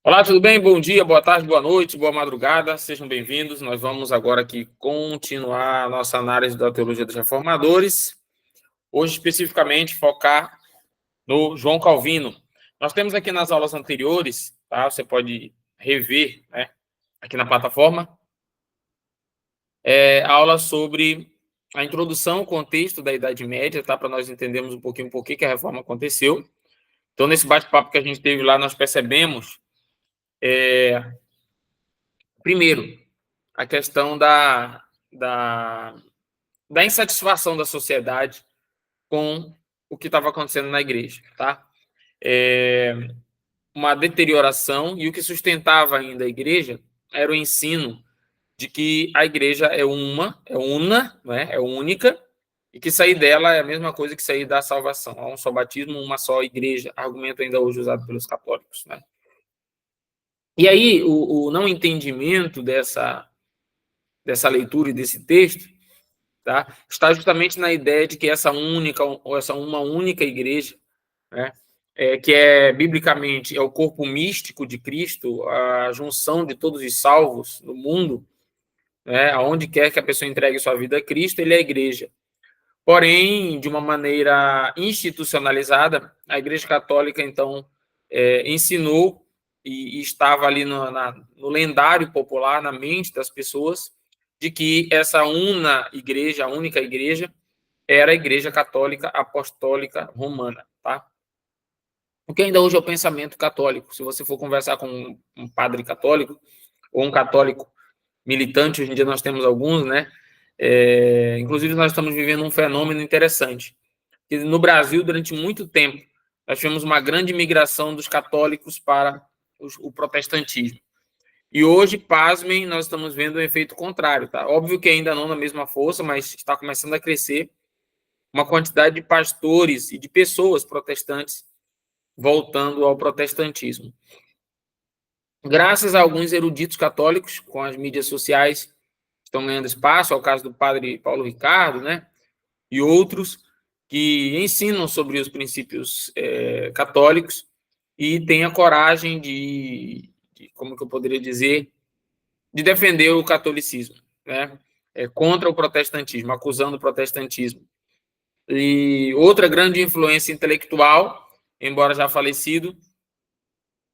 Olá, tudo bem? Bom dia, boa tarde, boa noite, boa madrugada, sejam bem-vindos. Nós vamos agora aqui continuar a nossa análise da teologia dos reformadores. Hoje, especificamente, focar no João Calvino. Nós temos aqui nas aulas anteriores, tá? Você pode rever, né, aqui na plataforma, a aula sobre a introdução ao contexto da Idade Média, tá? Para nós entendermos um pouquinho por que a reforma aconteceu. Então, nesse bate-papo que a gente teve lá, nós percebemos, primeiro, a questão da insatisfação da sociedade com o que estava acontecendo na igreja, tá? Uma deterioração, e o que sustentava ainda a igreja era o ensino de que a igreja é una, né? É única, e que sair dela é a mesma coisa que sair da salvação. Há um só batismo, uma só igreja, argumento ainda hoje usado pelos católicos, né? E aí, o não entendimento dessa leitura e desse texto, tá, está justamente na ideia de que uma única igreja, né, que biblicamente é o corpo místico de Cristo, a junção de todos os salvos do mundo, né, aonde quer que a pessoa entregue sua vida a Cristo, ele é a igreja. Porém, de uma maneira institucionalizada, a Igreja Católica, então, ensinou e estava ali no lendário popular, na mente das pessoas, de que essa a única igreja, era a Igreja Católica Apostólica Romana, tá? O que ainda hoje é o pensamento católico. Se você for conversar com um padre católico, ou um católico militante, hoje em dia nós temos alguns, né? Inclusive, nós estamos vivendo um fenômeno interessante. Que no Brasil, durante muito tempo, nós tivemos uma grande migração dos católicos para o protestantismo. E hoje, pasmem, nós estamos vendo um efeito contrário, tá? Óbvio que ainda não na mesma força, mas está começando a crescer uma quantidade de pastores e de pessoas protestantes voltando ao protestantismo. Graças a alguns eruditos católicos, com as mídias sociais, estão ganhando espaço, ao caso do padre Paulo Ricardo, né? E outros que ensinam sobre os princípios católicos e têm a coragem como que eu poderia dizer, de defender o catolicismo, né? Contra o protestantismo, acusando o protestantismo. E outra grande influência intelectual, embora já falecido,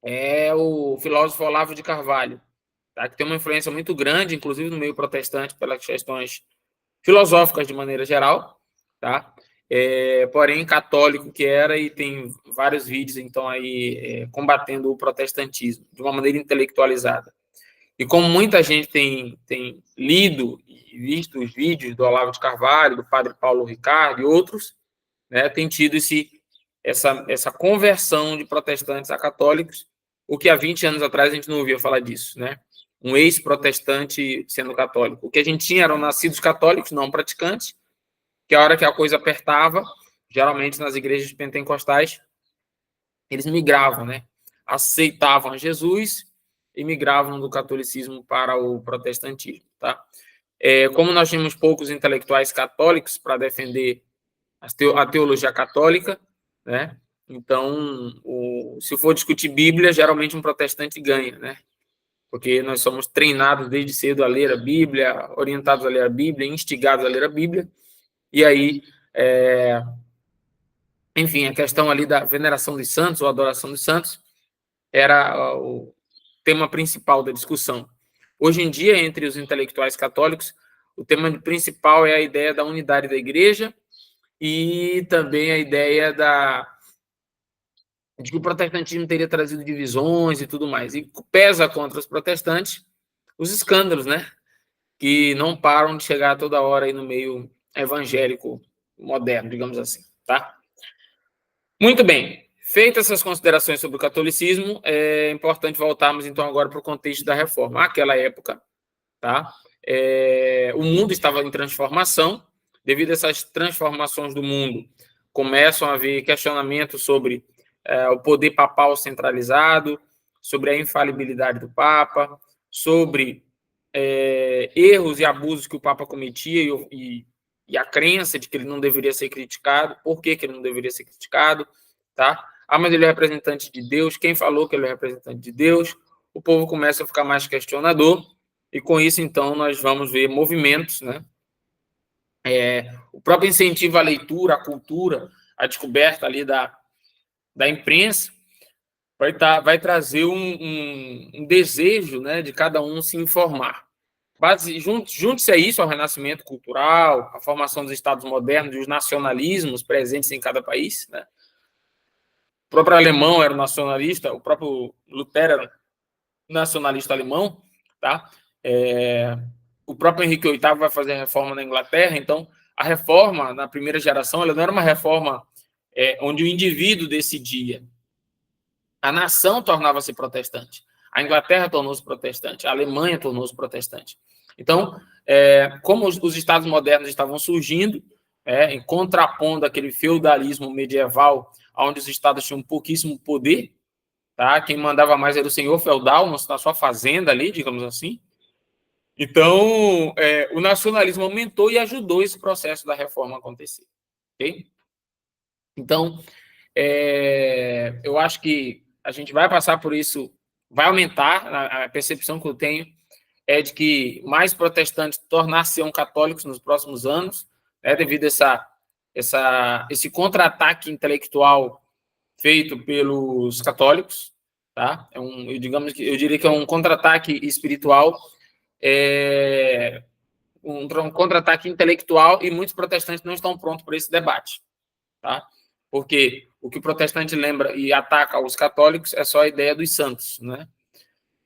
é o filósofo Olavo de Carvalho, tá? Que tem uma influência muito grande, inclusive no meio protestante, pelas questões filosóficas de maneira geral, tá? Porém, católico que era, e tem vários vídeos, então, aí combatendo o protestantismo de uma maneira intelectualizada. E como muita gente tem lido e visto os vídeos do Olavo de Carvalho, do padre Paulo Ricardo e outros, né, tem tido essa conversão de protestantes a católicos, o que há 20 anos atrás a gente não ouvia falar disso, né? Um ex-protestante sendo católico. O que a gente tinha eram nascidos católicos, não praticantes, que a hora que a coisa apertava, geralmente nas igrejas pentecostais, eles migravam, né? Aceitavam Jesus e migravam do catolicismo para o protestantismo, tá? Como nós tínhamos poucos intelectuais católicos para defender a teologia católica, né? Então, se for discutir Bíblia, geralmente um protestante ganha, né? Porque nós somos treinados desde cedo a ler a Bíblia, orientados a ler a Bíblia, instigados a ler a Bíblia, e aí, enfim, a questão ali da veneração dos santos, ou adoração dos santos, era o tema principal da discussão. Hoje em dia, entre os intelectuais católicos, o tema principal é a ideia da unidade da igreja e também a ideia de que o protestantismo teria trazido divisões e tudo mais. E pesa contra os protestantes os escândalos, né? Que não param de chegar toda hora aí no meio evangélico moderno, digamos assim, tá? Muito bem. Feitas essas considerações sobre o catolicismo, é importante voltarmos, então, agora para o contexto da reforma. Naquela época, tá? O mundo estava em transformação. Devido a essas transformações do mundo, começam a haver questionamentos sobre o poder papal centralizado, sobre a infalibilidade do Papa, sobre erros e abusos que o Papa cometia e a crença de que ele não deveria ser criticado. Por que ele não deveria ser criticado? Tá? Ah, mas ele é representante de Deus. Quem falou que ele é representante de Deus? O povo começa a ficar mais questionador, e com isso, então, nós vamos ver movimentos, né? O próprio incentivo à leitura, à cultura, à descoberta ali da imprensa, vai trazer um desejo, né, de cada um se informar. Junte-se a isso, ao renascimento cultural, à formação dos estados modernos e os nacionalismos presentes em cada país, né? O próprio alemão era nacionalista, o próprio Lutero era nacionalista alemão, tá? O próprio Henrique VIII vai fazer a reforma na Inglaterra, então a reforma na primeira geração ela não era uma reforma onde o indivíduo decidia. A nação tornava-se protestante. A Inglaterra tornou-se protestante, a Alemanha tornou-se protestante. Então, como os estados modernos estavam surgindo, em contrapondo aquele feudalismo medieval, onde os estados tinham pouquíssimo poder, tá? Quem mandava mais era o senhor feudal, na sua fazenda ali, digamos assim. Então, o nacionalismo aumentou e ajudou esse processo da reforma a acontecer. Okay? Então, eu acho que a gente vai passar por isso, vai aumentar, a percepção que eu tenho é de que mais protestantes tornar-se-ão católicos nos próximos anos, né, devido a esse contra-ataque intelectual feito pelos católicos, tá? Eu diria que é um contra-ataque espiritual, um contra-ataque intelectual, e muitos protestantes não estão prontos para esse debate, tá? Porque o que o protestante lembra e ataca os católicos é só a ideia dos santos, né?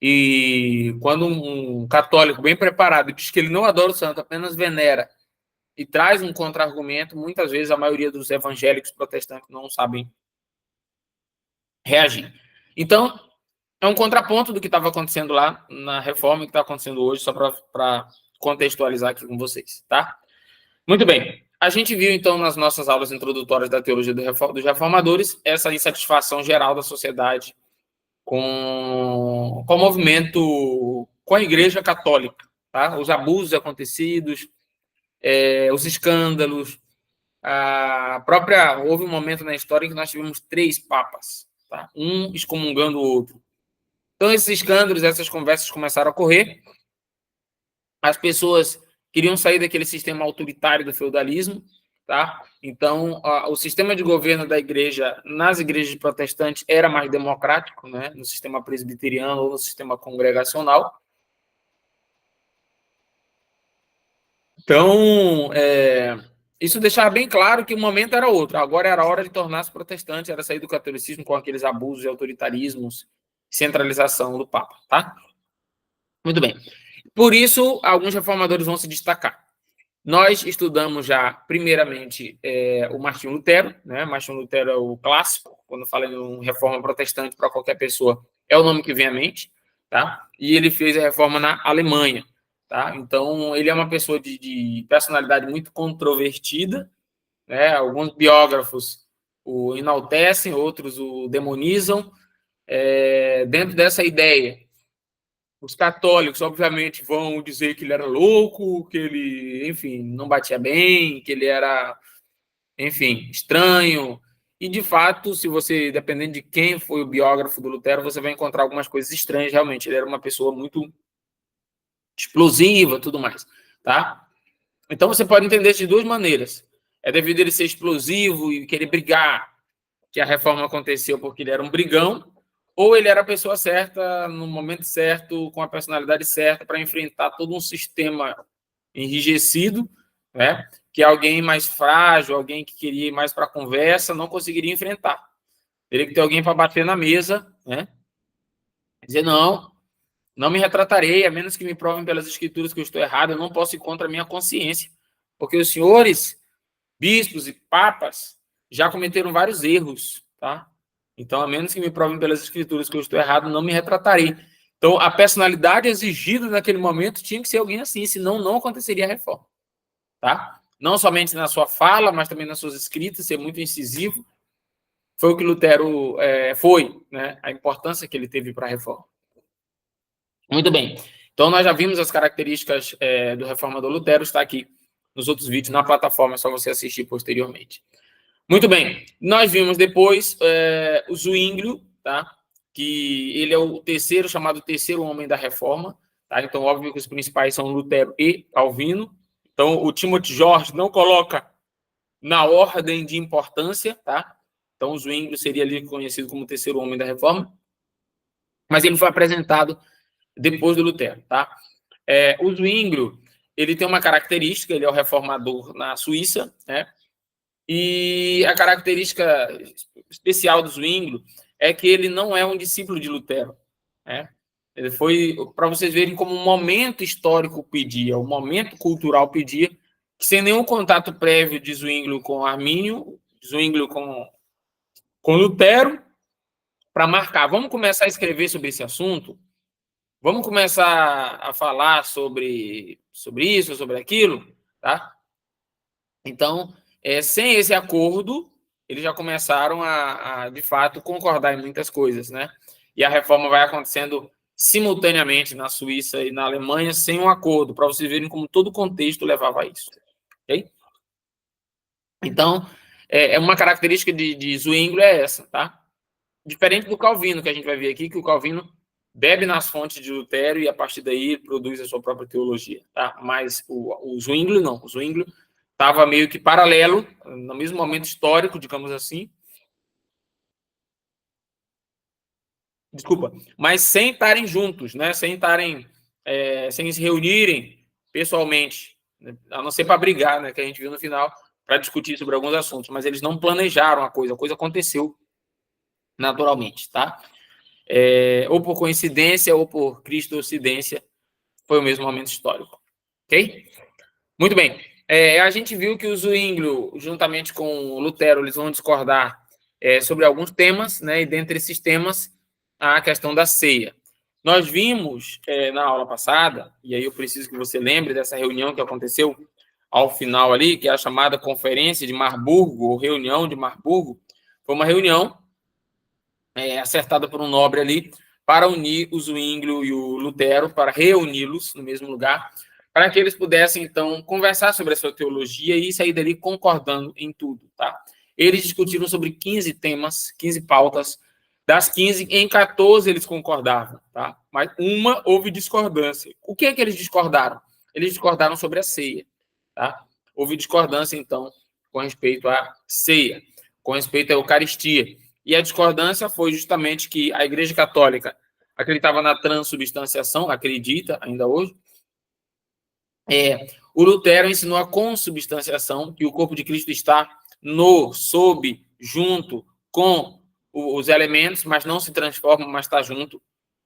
E quando um católico bem preparado diz que ele não adora o santo, apenas venera e traz um contra-argumento, muitas vezes a maioria dos evangélicos protestantes não sabem reagir. Então, é um contraponto do que estava acontecendo lá na reforma e que está acontecendo hoje, só para contextualizar aqui com vocês, tá? Muito bem. A gente viu, então, nas nossas aulas introdutórias da teologia dos reformadores, essa insatisfação geral da sociedade com o movimento, com a Igreja Católica, tá? Os abusos acontecidos, os escândalos, houve um momento na história em que nós tivemos 3 papas, tá? Um excomungando o outro. Então, esses escândalos, essas conversas começaram a ocorrer, as pessoas queriam sair daquele sistema autoritário do feudalismo, tá? Então, o sistema de governo da igreja, nas igrejas protestantes, era mais democrático, né? No sistema presbiteriano ou no sistema congregacional. Então, isso deixava bem claro que o momento era outro. Agora era a hora de tornar-se protestante, era sair do catolicismo com aqueles abusos e autoritarismos, centralização do Papa, tá? Muito bem. Por isso, alguns reformadores vão se destacar. Nós estudamos já, primeiramente, o Martinho Lutero, né? Martinho Lutero é o clássico, quando fala em uma reforma protestante para qualquer pessoa, é o nome que vem à mente, tá? E ele fez a reforma na Alemanha, tá? Então, ele é uma pessoa de personalidade muito controvertida, né? Alguns biógrafos o enaltecem, outros o demonizam, dentro dessa ideia. Os católicos, obviamente, vão dizer que ele era louco, que ele, enfim, não batia bem, que ele era, enfim, estranho. E, de fato, se você, dependendo de quem foi o biógrafo do Lutero, você vai encontrar algumas coisas estranhas, realmente. Ele era uma pessoa muito explosiva, tudo mais, tá? Então, você pode entender de 2 maneiras. É devido a ele ser explosivo e querer brigar que a reforma aconteceu porque ele era um brigão, ou ele era a pessoa certa, no momento certo, com a personalidade certa, para enfrentar todo um sistema enrijecido, né? Que alguém mais frágil, alguém que queria ir mais para a conversa, não conseguiria enfrentar. Teria que ter alguém para bater na mesa, né? Dizer, não me retratarei, a menos que me provem pelas escrituras que eu estou errado, eu não posso ir contra a minha consciência. Porque os senhores, bispos e papas, já cometeram vários erros, tá? Então, a menos que me provem pelas escrituras que eu estou errado, não me retratarei. Então, a personalidade exigida naquele momento tinha que ser alguém assim, senão não aconteceria a reforma, tá? Não somente na sua fala, mas também nas suas escritas, ser muito incisivo. Foi o que Lutero né? A importância que ele teve para a reforma. Muito bem. Então, nós já vimos as características do reformador Lutero, está aqui nos outros vídeos, na plataforma, é só você assistir posteriormente. Muito bem. Nós vimos depois o Zwinglio, tá? Que ele é o terceiro, chamado terceiro homem da Reforma. Tá? Então, óbvio que os principais são Lutero e Calvino. Então, o Timothy George não coloca na ordem de importância, tá? Então, o Zwinglio seria ali conhecido como o terceiro homem da Reforma. Mas ele foi apresentado depois do Lutero, tá? O Zwinglio, ele tem uma característica, ele é o reformador na Suíça, né? E a característica especial do Zwinglio é que ele não é um discípulo de Lutero, né? Ele foi, para vocês verem como o momento histórico pedia, o momento cultural pedia, que sem nenhum contato prévio de Zwinglio com Armínio, Zwinglio com Lutero, para marcar, vamos começar a escrever sobre esse assunto, vamos começar a falar sobre isso, sobre aquilo, tá? Então, sem esse acordo, eles já começaram de fato, concordar em muitas coisas, né? E a reforma vai acontecendo simultaneamente na Suíça e na Alemanha, sem um acordo, para vocês verem como todo o contexto levava a isso. Okay? Então, uma característica de Zwinglio é essa, tá? Diferente do Calvino, que a gente vai ver aqui, que o Calvino bebe nas fontes de Lutero e a partir daí produz a sua própria teologia, tá? Mas o Zwinglio não. O Zwinglio estava meio que paralelo, no mesmo momento histórico, digamos assim. Desculpa, mas sem estarem juntos, né? Sem estarem, sem se reunirem pessoalmente, né? A não ser para brigar, né? Que a gente viu no final, para discutir sobre alguns assuntos, mas eles não planejaram a coisa aconteceu naturalmente, tá? Ou por coincidência ou por cristocidência, foi o mesmo momento histórico, ok? Muito bem. A gente viu que o Zwinglio, juntamente com o Lutero, eles vão discordar sobre alguns temas, né? E dentre esses temas, a questão da ceia. Nós vimos na aula passada, e aí eu preciso que você lembre dessa reunião que aconteceu ao final ali, que é a chamada Conferência de Marburgo, ou Reunião de Marburgo. Foi uma reunião acertada por um nobre ali para unir o Zwinglio e o Lutero, para reuni-los no mesmo lugar, para que eles pudessem, então, conversar sobre a sua teologia e sair dali concordando em tudo, tá? Eles discutiram sobre 15 temas, 15 pautas. Das 15, em 14 eles concordavam, tá? Mas uma houve discordância. O que é que eles discordaram? Eles discordaram sobre a ceia, tá? Houve discordância, então, com respeito à ceia, com respeito à Eucaristia. E a discordância foi justamente que a Igreja Católica acreditava na transubstanciação, acredita ainda hoje. O Lutero ensinou a consubstanciação, que o corpo de Cristo está sob, junto com os elementos, mas não se transforma, mas está junto,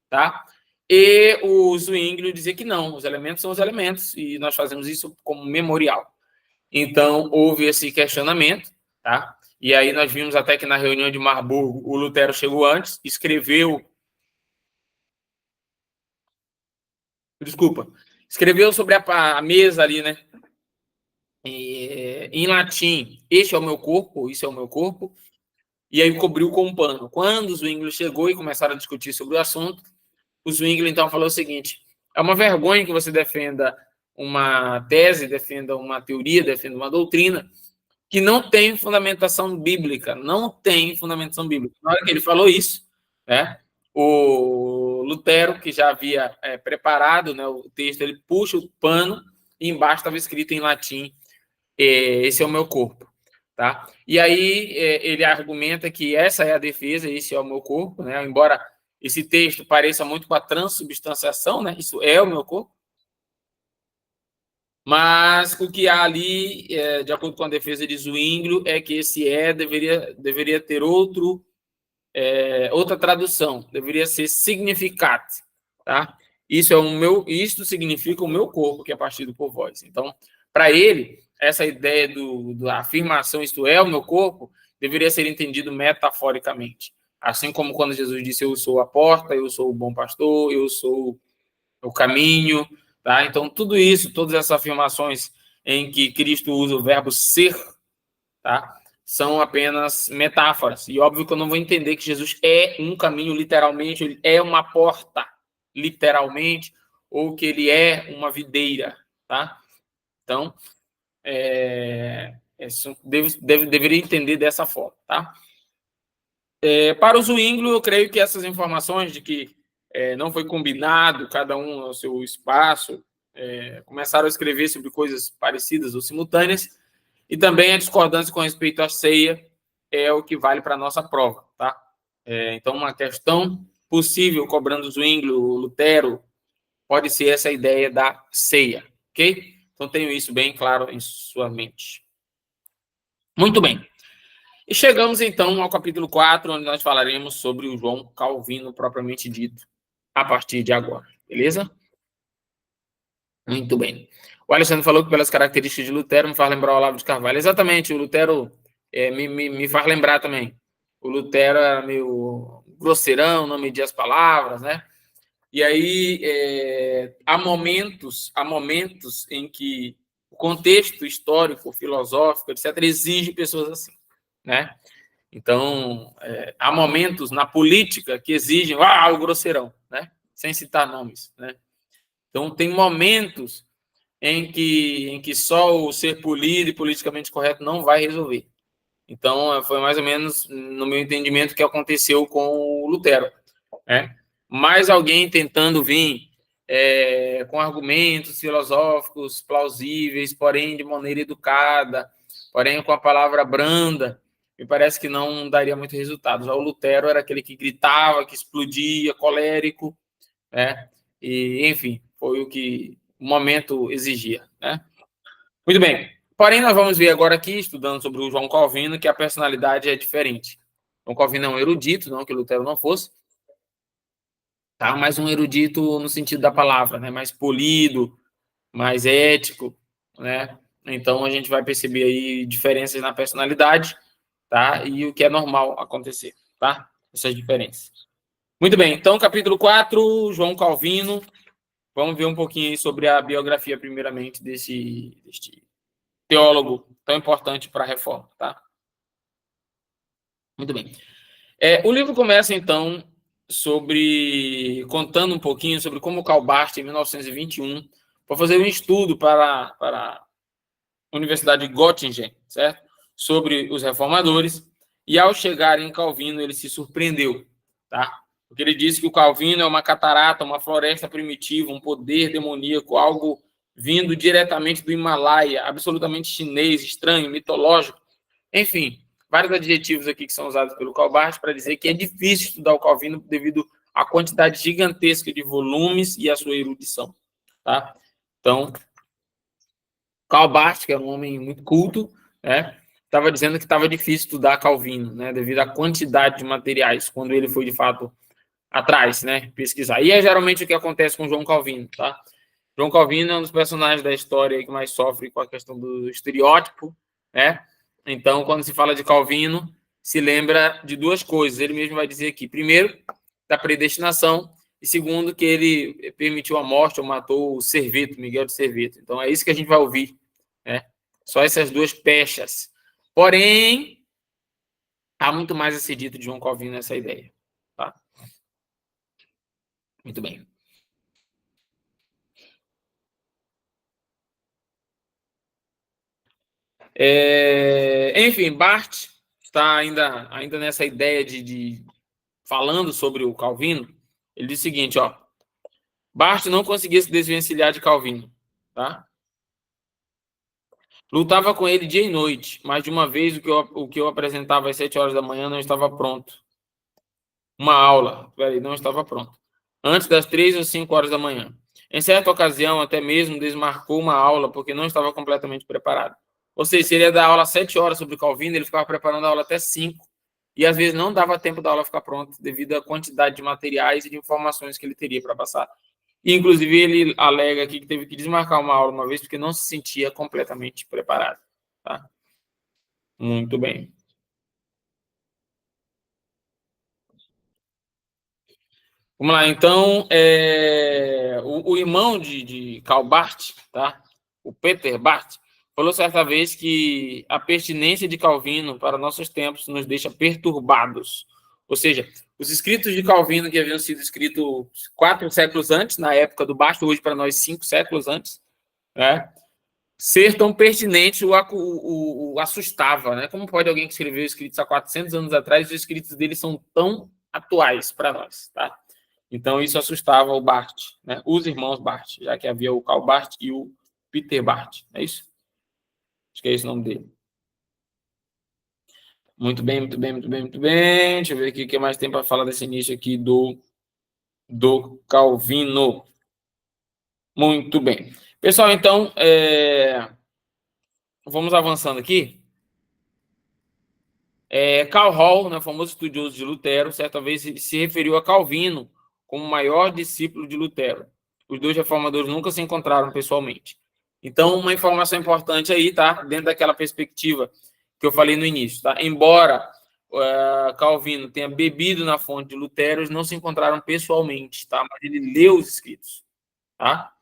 tá? E o Zwinglio dizia que não, os elementos são os elementos, e nós fazemos isso como memorial. Então, houve esse questionamento, tá? E aí nós vimos até que na reunião de Marburgo, o Lutero chegou antes, escreveu sobre a mesa ali, né? Em latim, este é o meu corpo, isso é o meu corpo, e aí cobriu com um pano. Quando o Zwinglio chegou e começaram a discutir sobre o assunto, o Zwinglio então falou o seguinte: é uma vergonha que você defenda uma tese, defenda uma teoria, defenda uma doutrina que não tem fundamentação bíblica, não tem fundamentação bíblica. Na hora que ele falou isso, né, o Lutero, que já havia preparado, né, o texto, ele puxa o pano e embaixo estava escrito em latim: esse é o meu corpo. Tá? E aí ele argumenta que essa é a defesa, esse é o meu corpo, né? Embora esse texto pareça muito com a transubstanciação, né? Isso é o meu corpo. Mas o que há ali, de acordo com a defesa de Zwinglio, é que esse deveria ter outra tradução, deveria ser significat, tá? Isto significa o meu corpo, que é partido por vós. Então, para ele, essa ideia da afirmação, isto é o meu corpo, deveria ser entendido metaforicamente. Assim como quando Jesus disse, eu sou a porta, eu sou o bom pastor, eu sou o caminho, tá? Então, tudo isso, todas essas afirmações em que Cristo usa o verbo ser, tá? São apenas metáforas. E óbvio que eu não vou entender que Jesus é um caminho, literalmente, ele é uma porta, literalmente, ou que ele é uma videira, tá? Então, Deveria entender dessa forma, tá? Para o Zwinglio, eu creio que essas informações de que não foi combinado, cada um ao seu espaço, começaram a escrever sobre coisas parecidas ou simultâneas, e também a discordância com respeito à ceia é o que vale para a nossa prova, tá? Então, uma questão possível cobrando Zwinglio, Lutero, pode ser essa ideia da ceia, ok? Então, tenho isso bem claro em sua mente. Muito bem. E chegamos, então, ao capítulo 4, onde nós falaremos sobre o João Calvino, propriamente dito, a partir de agora. Beleza? Muito bem. O Alexandre falou que, pelas características de Lutero, me faz lembrar o Olavo de Carvalho. Exatamente, o Lutero me faz lembrar também. O Lutero era meio grosseirão, não media as palavras, né? E aí, há momentos em que o contexto histórico, filosófico, etc., exige pessoas assim, né? Então, há momentos na política que exigem o grosseirão, né? Sem citar nomes, né? Então, tem momentos em que só o ser polido e politicamente correto não vai resolver. Então, foi mais ou menos, no meu entendimento, que aconteceu com o Lutero, né? Mais alguém tentando vir com argumentos filosóficos plausíveis, porém de maneira educada, porém com a palavra branda, me parece que não daria muito resultado. Já o Lutero era aquele que gritava, que explodia, colérico, né? E, enfim, foi o que o momento exigia, né? Muito bem. Porém, nós vamos ver agora aqui, estudando sobre o João Calvino, que a personalidade é diferente. João Calvino é um erudito, não que Lutero não fosse, tá? Mas um erudito no sentido da palavra, né? Mais polido, mais ético, né? Então, a gente vai perceber aí diferenças na personalidade, tá? E o que é normal acontecer, tá? Essas diferenças. Muito bem, então, capítulo 4, João Calvino. Vamos ver um pouquinho aí sobre a biografia, primeiramente, deste teólogo tão importante para a reforma, tá? Muito bem. O livro começa, então, contando um pouquinho sobre como Karl Barth, em 1921, foi fazer um estudo para a Universidade de Göttingen, certo? Sobre os reformadores, e ao chegar em Calvino, ele se surpreendeu, tá? Porque ele disse que o Calvino é uma catarata, uma floresta primitiva, um poder demoníaco, algo vindo diretamente do Himalaia, absolutamente chinês, estranho, mitológico. Enfim, vários adjetivos aqui que são usados pelo Karl Barth para dizer que é difícil estudar o Calvino devido à quantidade gigantesca de volumes e à sua erudição, tá? Então, Karl Barth, que era um homem muito culto, né, estava dizendo que estava difícil estudar Calvino, né, devido à quantidade de materiais, quando ele foi, de fato, atrás, né, pesquisar. E é geralmente o que acontece com João Calvino, tá? João Calvino é um dos personagens da história que mais sofre com a questão do estereótipo, né? Então, quando se fala de Calvino, se lembra de duas coisas. Ele mesmo vai dizer aqui, primeiro, da predestinação, e segundo, que ele permitiu a morte ou matou o Serveto, Miguel de Serveto. Então, é isso que a gente vai ouvir, né? Só essas duas pechas. Porém, há muito mais a ser dito de João Calvino nessa ideia, tá? Muito bem. Enfim, Barth está ainda nessa ideia de falando sobre o Calvino. Ele diz o seguinte, ó: Barth não conseguia se desvencilhar de Calvino, tá? Lutava com ele dia e noite, mas de uma vez o que eu apresentava às 7 horas da manhã não estava pronto. Uma aula, não estava pronto. Antes das 3 ou 5 horas da manhã. Em certa ocasião, até mesmo desmarcou uma aula porque não estava completamente preparado. Ou seja, se ele ia dar aula às 7 horas sobre Calvino, ele ficava preparando a aula até 5. E às vezes não dava tempo da aula ficar pronta devido à quantidade de materiais e de informações que ele teria para passar. E, inclusive, ele alega aqui que teve que desmarcar uma aula uma vez porque não se sentia completamente preparado. Tá? Muito bem. Vamos lá, então, o irmão de Karl Barth, tá? O Peter Barth, falou certa vez que a pertinência de Calvino para nossos tempos nos deixa perturbados. Ou seja, os escritos de Calvino que haviam sido escritos 4 séculos antes, na época do Barth, hoje para nós 5 séculos antes, né? ser tão pertinente o assustava, né? Como pode alguém que escreveu escritos há 400 anos atrás, os escritos dele são tão atuais para nós, tá? Então, isso assustava o Barth, né? Os irmãos Barth, já que havia o Karl Barth e o Peter Barth, é isso? Acho que é esse o nome dele. Muito bem, muito bem, muito bem, muito bem. Deixa eu ver aqui o que mais tem para falar desse início aqui do Calvino. Muito bem. Pessoal, então, vamos avançando aqui. Karl Hall, né, famoso estudioso de Lutero, certa vez se referiu a Calvino como o maior discípulo de Lutero. Os dois reformadores nunca se encontraram pessoalmente. Então, uma informação importante aí, tá? Dentro daquela perspectiva que eu falei no início, tá? Embora Calvino tenha bebido na fonte de Lutero, eles não se encontraram pessoalmente, tá? Mas ele leu os escritos, tá?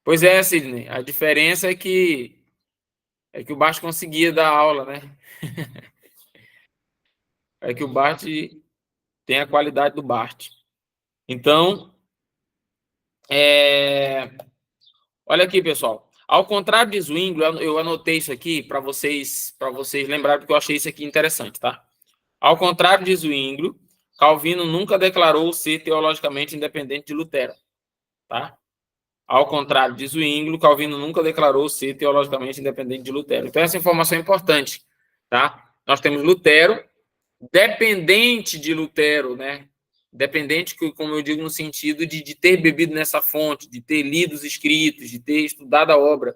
Pois é, Sidney. A diferença é que o Barth conseguia dar aula, né? É que o Barth tem a qualidade do Barth. Então, olha aqui, pessoal. Ao contrário de Zwingli, eu anotei isso aqui para vocês lembrarem, porque eu achei isso aqui interessante, tá? Ao contrário de Zwingli, Calvino nunca declarou ser teologicamente independente de Lutero, tá? Ao contrário de Zwingli, Calvino nunca declarou ser teologicamente independente de Lutero. Então, essa informação é importante, tá? Nós temos Lutero, dependente de Lutero, né? Dependente, como eu digo, no sentido de ter bebido nessa fonte, de ter lido os escritos, de ter estudado a obra.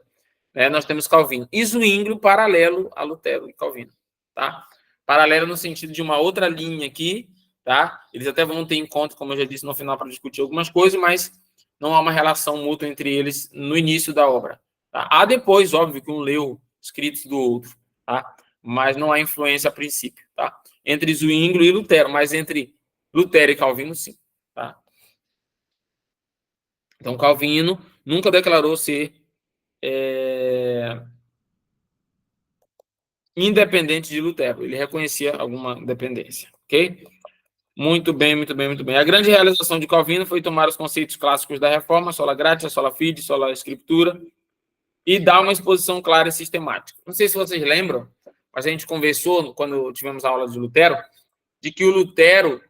Né? Nós temos Calvino. E Zwingli paralelo a Lutero e Calvino. Tá? Paralelo no sentido de uma outra linha aqui. Tá? Eles até vão ter encontro, como eu já disse no final, para discutir algumas coisas, mas não há uma relação mútua entre eles no início da obra. Tá? Há depois, óbvio, que um leu escritos do outro. Tá? Mas não há influência a princípio. Tá? Entre Zwingli e Lutero, mas entre Lutero e Calvino, sim. Tá? Então, Calvino nunca declarou ser independente de Lutero. Ele reconhecia alguma dependência. Ok? Muito bem, muito bem, muito bem. A grande realização de Calvino foi tomar os conceitos clássicos da Reforma, sola gratia, sola fide, sola escritura, e dar uma exposição clara e sistemática. Não sei se vocês lembram, mas a gente conversou, quando tivemos a aula de Lutero, de que o Lutero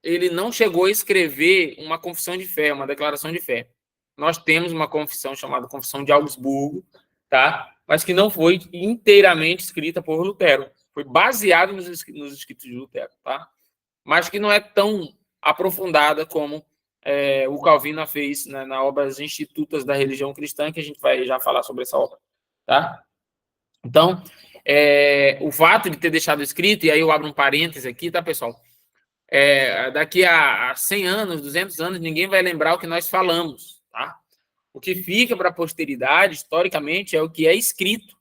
ele não chegou a escrever uma confissão de fé, uma declaração de fé. Nós temos uma confissão chamada Confissão de Augsburgo, tá? Mas que não foi inteiramente escrita por Lutero. Foi baseado nos escritos de Lutero, tá? Mas que não é tão aprofundada como o Calvino fez, né, na obra As Institutas da Religião Cristã, que a gente vai já falar sobre essa obra, tá? Então, o fato de ter deixado escrito, e aí eu abro um parêntese aqui, tá, pessoal? Daqui a 100 anos, 200 anos, ninguém vai lembrar o que nós falamos, tá? O que fica para a posteridade, historicamente, é o que é escrito,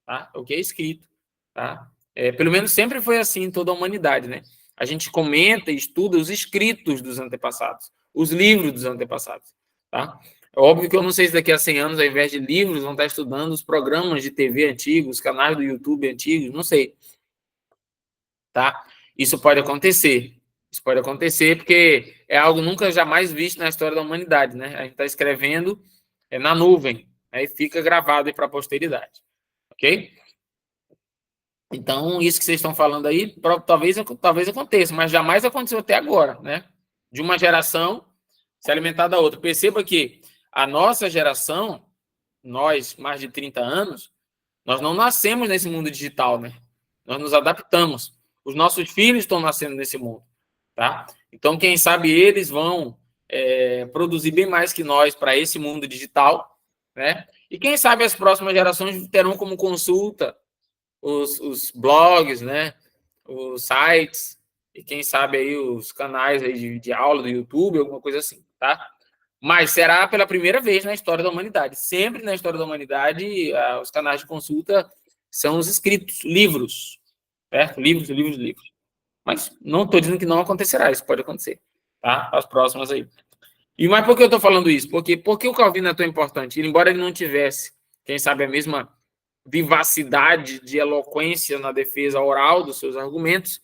tá? O que é escrito, tá? Pelo menos sempre foi assim em toda a humanidade, né? A gente comenta e estuda os escritos dos antepassados, os livros dos antepassados, tá? É óbvio que eu não sei se daqui a 100 anos, ao invés de livros, vão estar estudando os programas de TV antigos, os canais do YouTube antigos, não sei, tá? Isso pode acontecer. Isso pode acontecer porque é algo nunca jamais visto na história da humanidade, né? A gente está escrevendo na nuvem, aí fica gravado para a posteridade, ok? Então, isso que vocês estão falando aí, talvez aconteça, mas jamais aconteceu até agora, né? De uma geração se alimentar da outra. Perceba que a nossa geração, nós, mais de 30 anos, nós não nascemos nesse mundo digital, né? Nós nos adaptamos. Os nossos filhos estão nascendo nesse mundo, tá? Então, quem sabe eles vão produzir bem mais que nós para esse mundo digital, né? E quem sabe as próximas gerações terão como consulta os blogs, né? Os sites, e quem sabe aí os canais aí de aula do YouTube, alguma coisa assim, tá? Mas será pela primeira vez na história da humanidade. Sempre na história da humanidade, os canais de consulta são os escritos, livros, certo? Livros, livros, livros. Mas não estou dizendo que não acontecerá, isso pode acontecer, tá? As próximas aí. Mas por que eu estou falando isso? Porque o Calvino é tão importante? Embora ele não tivesse, quem sabe, a mesma vivacidade de eloquência na defesa oral dos seus argumentos,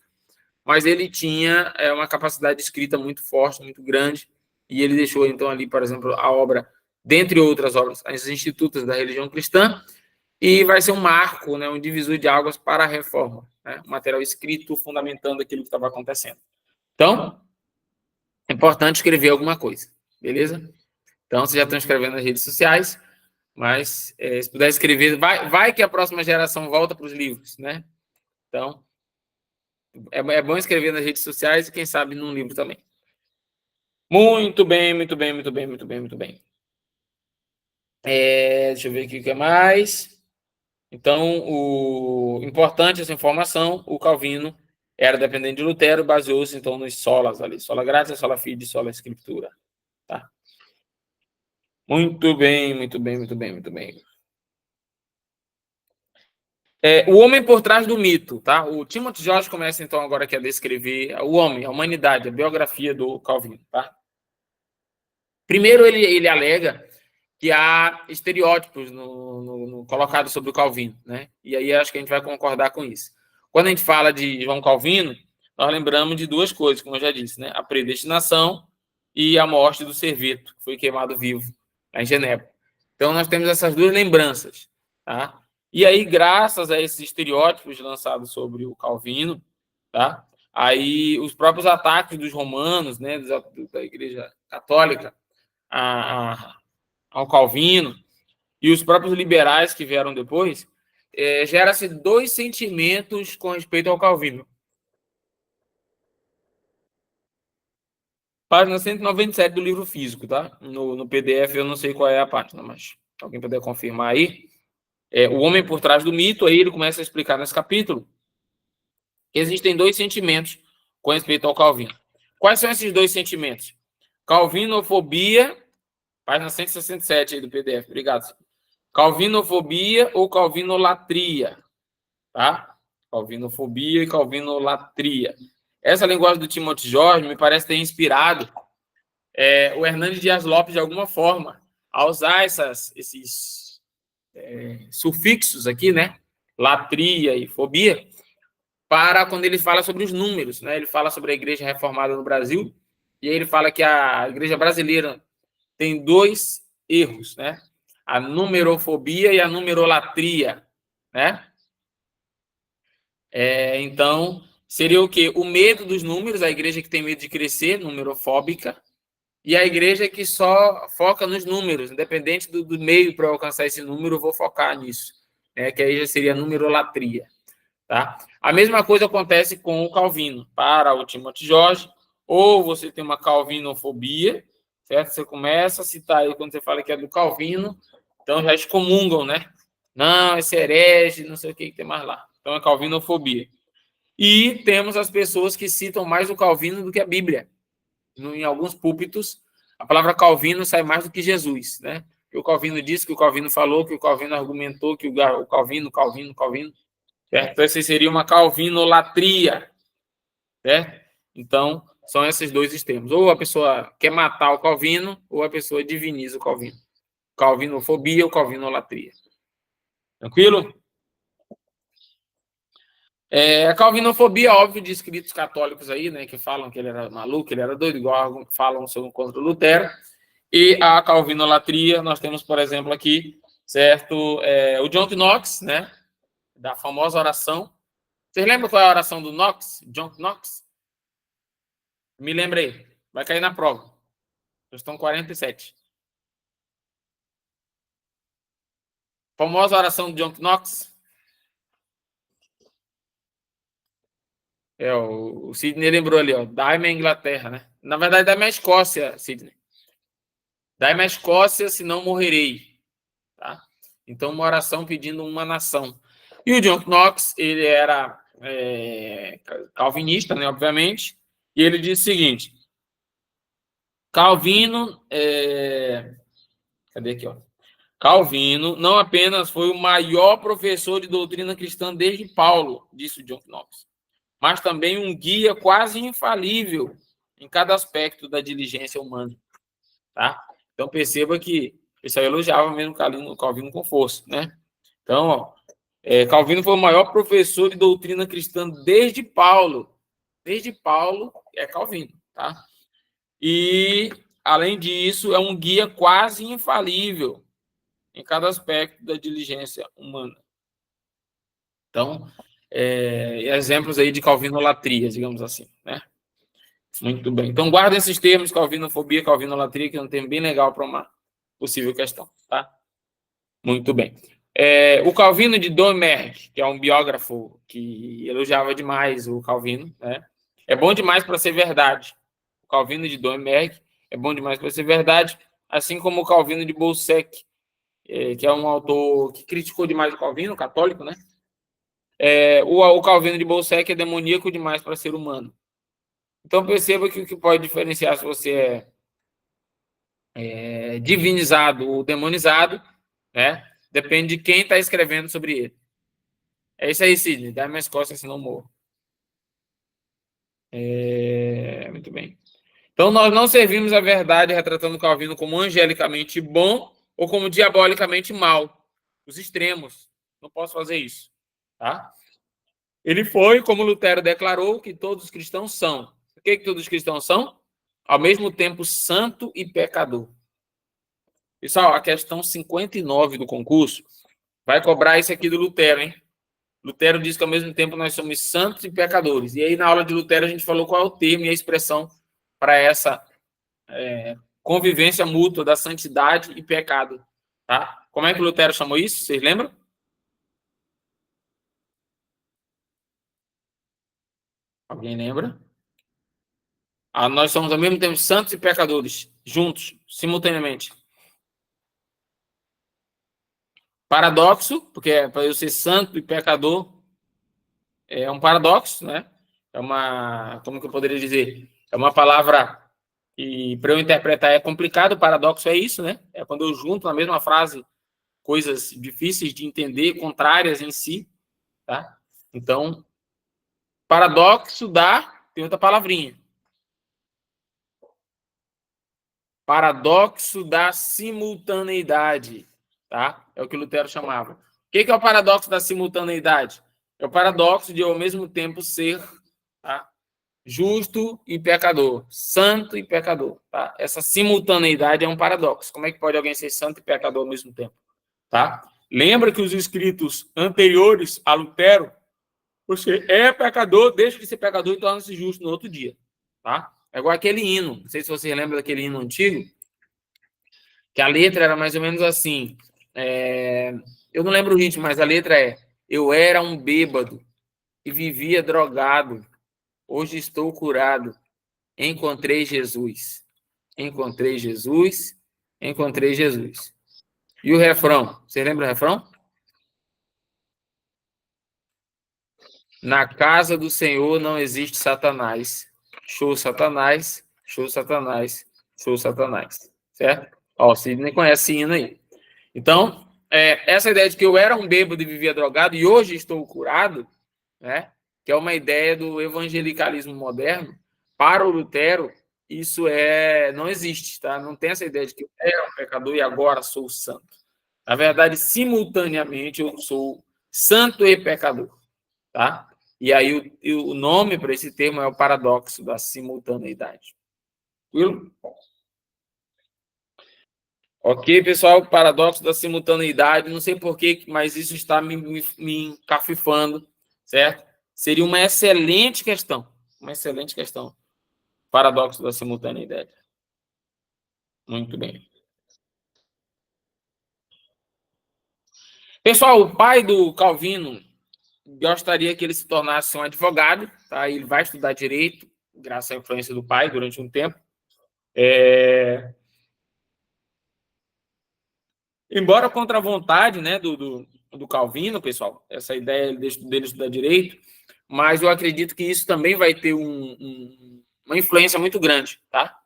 mas ele tinha uma capacidade de escrita muito forte, muito grande, e ele deixou, então, ali, por exemplo, a obra dentre outras obras, as Institutas da Religião Cristã, e vai ser um marco, né, um divisor de águas para a reforma, né, um material escrito fundamentando aquilo que estava acontecendo. Então, é importante escrever alguma coisa, beleza? Então, vocês já estão escrevendo nas redes sociais, mas se puder escrever, vai que a próxima geração volta para os livros, né? Então, é bom escrever nas redes sociais e, quem sabe, num livro também. Muito bem, muito bem, muito bem, muito bem, muito bem. Deixa eu ver aqui o que mais. Então, o importante essa informação, o Calvino era dependente de Lutero, baseou-se então nos solas ali, sola gratia, sola fide, sola escritura. Tá? Muito bem, muito bem, muito bem, muito bem. O homem por trás do mito, tá? O Timothy George começa então agora aqui a descrever o homem, a humanidade, a biografia do Calvino, tá? Primeiro ele alega que há estereótipos colocados sobre o Calvino, né? E aí acho que a gente vai concordar com isso. Quando a gente fala de João Calvino, nós lembramos de duas coisas, como eu já disse, né? A predestinação e a morte do Serveto, que foi queimado vivo lá em Genebra. Então nós temos essas duas lembranças, tá? E aí, graças a esses estereótipos lançados sobre o Calvino, tá? Aí os próprios ataques dos romanos, né, da Igreja Católica, ao Calvino, e os próprios liberais que vieram depois, gera-se dois sentimentos com respeito ao Calvino. Página 197 do livro físico, tá? No PDF eu não sei qual é a página, mas se alguém puder confirmar aí. O homem por trás do mito, aí ele começa a explicar nesse capítulo. Existem dois sentimentos com respeito ao Calvino. Quais são esses dois sentimentos? Calvinofobia, página 167 aí do PDF, obrigado. Calvinofobia ou calvinolatria, tá? Calvinofobia e calvinolatria. Essa linguagem do Timothy George me parece ter inspirado o Hernandes Dias Lopes de alguma forma a usar esses sufixos aqui, né? Latria e fobia, para quando ele fala sobre os números, né? Ele fala sobre a Igreja Reformada no Brasil e aí ele fala que a Igreja brasileira tem dois erros, né? A numerofobia e a numerolatria, né? Então, seria o quê? O medo dos números, a igreja que tem medo de crescer, numerofóbica, e a igreja que só foca nos números, independente do meio para alcançar esse número, eu vou focar nisso, né? Que aí já seria numerolatria, tá? A mesma coisa acontece com o Calvino, para o Timothy George, ou você tem uma calvinofobia, certo? Você começa a citar aí, quando você fala que é do Calvino, então já excomungam, né? Não, esse herege, não sei o que tem mais lá. Então é calvinofobia. E temos as pessoas que citam mais o Calvino do que a Bíblia. Em alguns púlpitos, a palavra Calvino sai mais do que Jesus, né? Que o Calvino disse, que o Calvino falou, que o Calvino argumentou, que o Calvino, certo? Então, essa seria uma calvinolatria, certo? Então, são esses dois extremos. Ou a pessoa quer matar o Calvino, ou a pessoa diviniza o Calvino. Calvinofobia ou calvinolatria. Tranquilo? A calvinofobia, óbvio, de escritos católicos aí, né, que falam que ele era maluco, ele era doido, igual falam sobre contra o Lutero. E a calvinolatria, nós temos, por exemplo, aqui, certo, o John Knox, né, da famosa oração. Vocês lembram qual é a oração do Knox? John Knox? Me lembra aí. Vai cair na prova. Questão 47. Famosa oração do John Knox. O Sidney lembrou ali, ó. Dai-me a Inglaterra, né? Na verdade, dai-me a Escócia, Sidney. Dai-me a Escócia, senão morrerei. Tá? Então, uma oração pedindo uma nação. E o John Knox, ele era calvinista, né, obviamente, e ele disse o seguinte: Calvino, cadê aqui, ó? Calvino não apenas foi o maior professor de doutrina cristã desde Paulo, disse o John Knox, mas também um guia quase infalível em cada aspecto da diligência humana. Tá? Então, perceba que isso aí elogiava mesmo Calvino com força, né? Então, ó, Calvino foi o maior professor de doutrina cristã desde Paulo. Desde Paulo é Calvino, tá? E além disso, é um guia quase infalível em cada aspecto da diligência humana. Então, exemplos aí de calvinolatria, digamos assim, né? Muito bem. Então, guarda esses termos, calvinofobia, calvinolatria, que é um termo bem legal para uma possível questão, tá? Muito bem. O Calvino de Dommerck, que é um biógrafo que elogiava demais o Calvino, né? É bom demais para ser verdade. O Calvino de Dommerck é bom demais para ser verdade, assim como o Calvino de Bolsec, que é um autor que criticou demais o Calvino, católico, né? O Calvino de Bolsec é demoníaco demais para ser humano. Então, perceba que o que pode diferenciar se você é divinizado ou demonizado, né? Depende de quem está escrevendo sobre ele. É isso aí, Sidney. Dá minhas costas, senão morro. Muito bem. Então, nós não servimos a verdade retratando Calvino como angelicamente bom ou como diabolicamente mal. Os extremos. Não posso fazer isso. Tá? Ele foi, como Lutero declarou, que todos os cristãos são. O que todos os cristãos são? Ao mesmo tempo, santo e pecador. Pessoal, a questão 59 do concurso vai cobrar isso aqui do Lutero, hein? Lutero diz que ao mesmo tempo nós somos santos e pecadores. E aí, na aula de Lutero, a gente falou qual é o termo e a expressão para essa convivência mútua da santidade e pecado. Tá? Como é que Lutero chamou isso? Vocês lembram? Alguém lembra? Nós somos ao mesmo tempo santos e pecadores, juntos, simultaneamente. Paradoxo, porque para eu ser santo e pecador é um paradoxo, né? Como que eu poderia dizer? É uma palavra que para eu interpretar é complicado. O paradoxo é isso, né? É quando eu junto na mesma frase coisas difíceis de entender, contrárias em si, tá? Então, paradoxo tem outra palavrinha. Paradoxo da simultaneidade, tá? É o que Lutero chamava. O que é o paradoxo da simultaneidade? É o paradoxo de ao mesmo tempo ser, tá, justo e pecador, santo e pecador, tá? Essa simultaneidade é um paradoxo. Como é que pode alguém ser santo e pecador ao mesmo tempo, tá? Lembra que os escritos anteriores a Lutero, você é pecador, deixa de ser pecador e torna-se justo no outro dia, tá? É igual aquele hino, não sei se você lembra daquele hino antigo, que a letra era mais ou menos assim. Eu não lembro o ritmo, mas a letra é: eu era um bêbado e vivia drogado, hoje estou curado, encontrei Jesus, encontrei Jesus, encontrei Jesus. E o refrão, você lembra o refrão? Na casa do Senhor não existe Satanás. Show Satanás, show Satanás, show Satanás. Certo? Ó, o Sidney conhece esse hino aí. Então, essa ideia de que eu era um bêbado e vivia drogado e hoje estou curado, né? Que é uma ideia do evangelicalismo moderno, para o Lutero, isso não existe, tá? Não tem essa ideia de que eu era um pecador e agora sou santo. Na verdade, simultaneamente, eu sou santo e pecador, tá? E aí o nome para esse termo é o paradoxo da simultaneidade. Tranquilo? Ok, pessoal, paradoxo da simultaneidade, não sei porquê, mas isso está me encafifando, certo? Seria uma excelente questão, paradoxo da simultaneidade. Muito bem. Pessoal, o pai do Calvino gostaria que ele se tornasse um advogado, tá? Ele vai estudar direito, graças à influência do pai, durante um tempo. Embora contra a vontade, né, do Calvino, pessoal, essa ideia dele estudar direito, mas eu acredito que isso também vai ter uma influência muito grande, tá?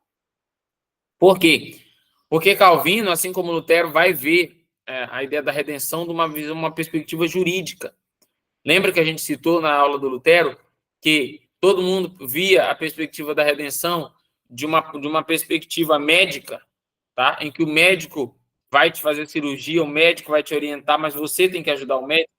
Por quê? Porque Calvino, assim como Lutero, vai ver a ideia da redenção de uma visão, uma perspectiva jurídica. Lembra que a gente citou na aula do Lutero que todo mundo via a perspectiva da redenção de uma perspectiva médica, tá? Em que o médico vai te fazer cirurgia, o médico vai te orientar, mas você tem que ajudar o médico,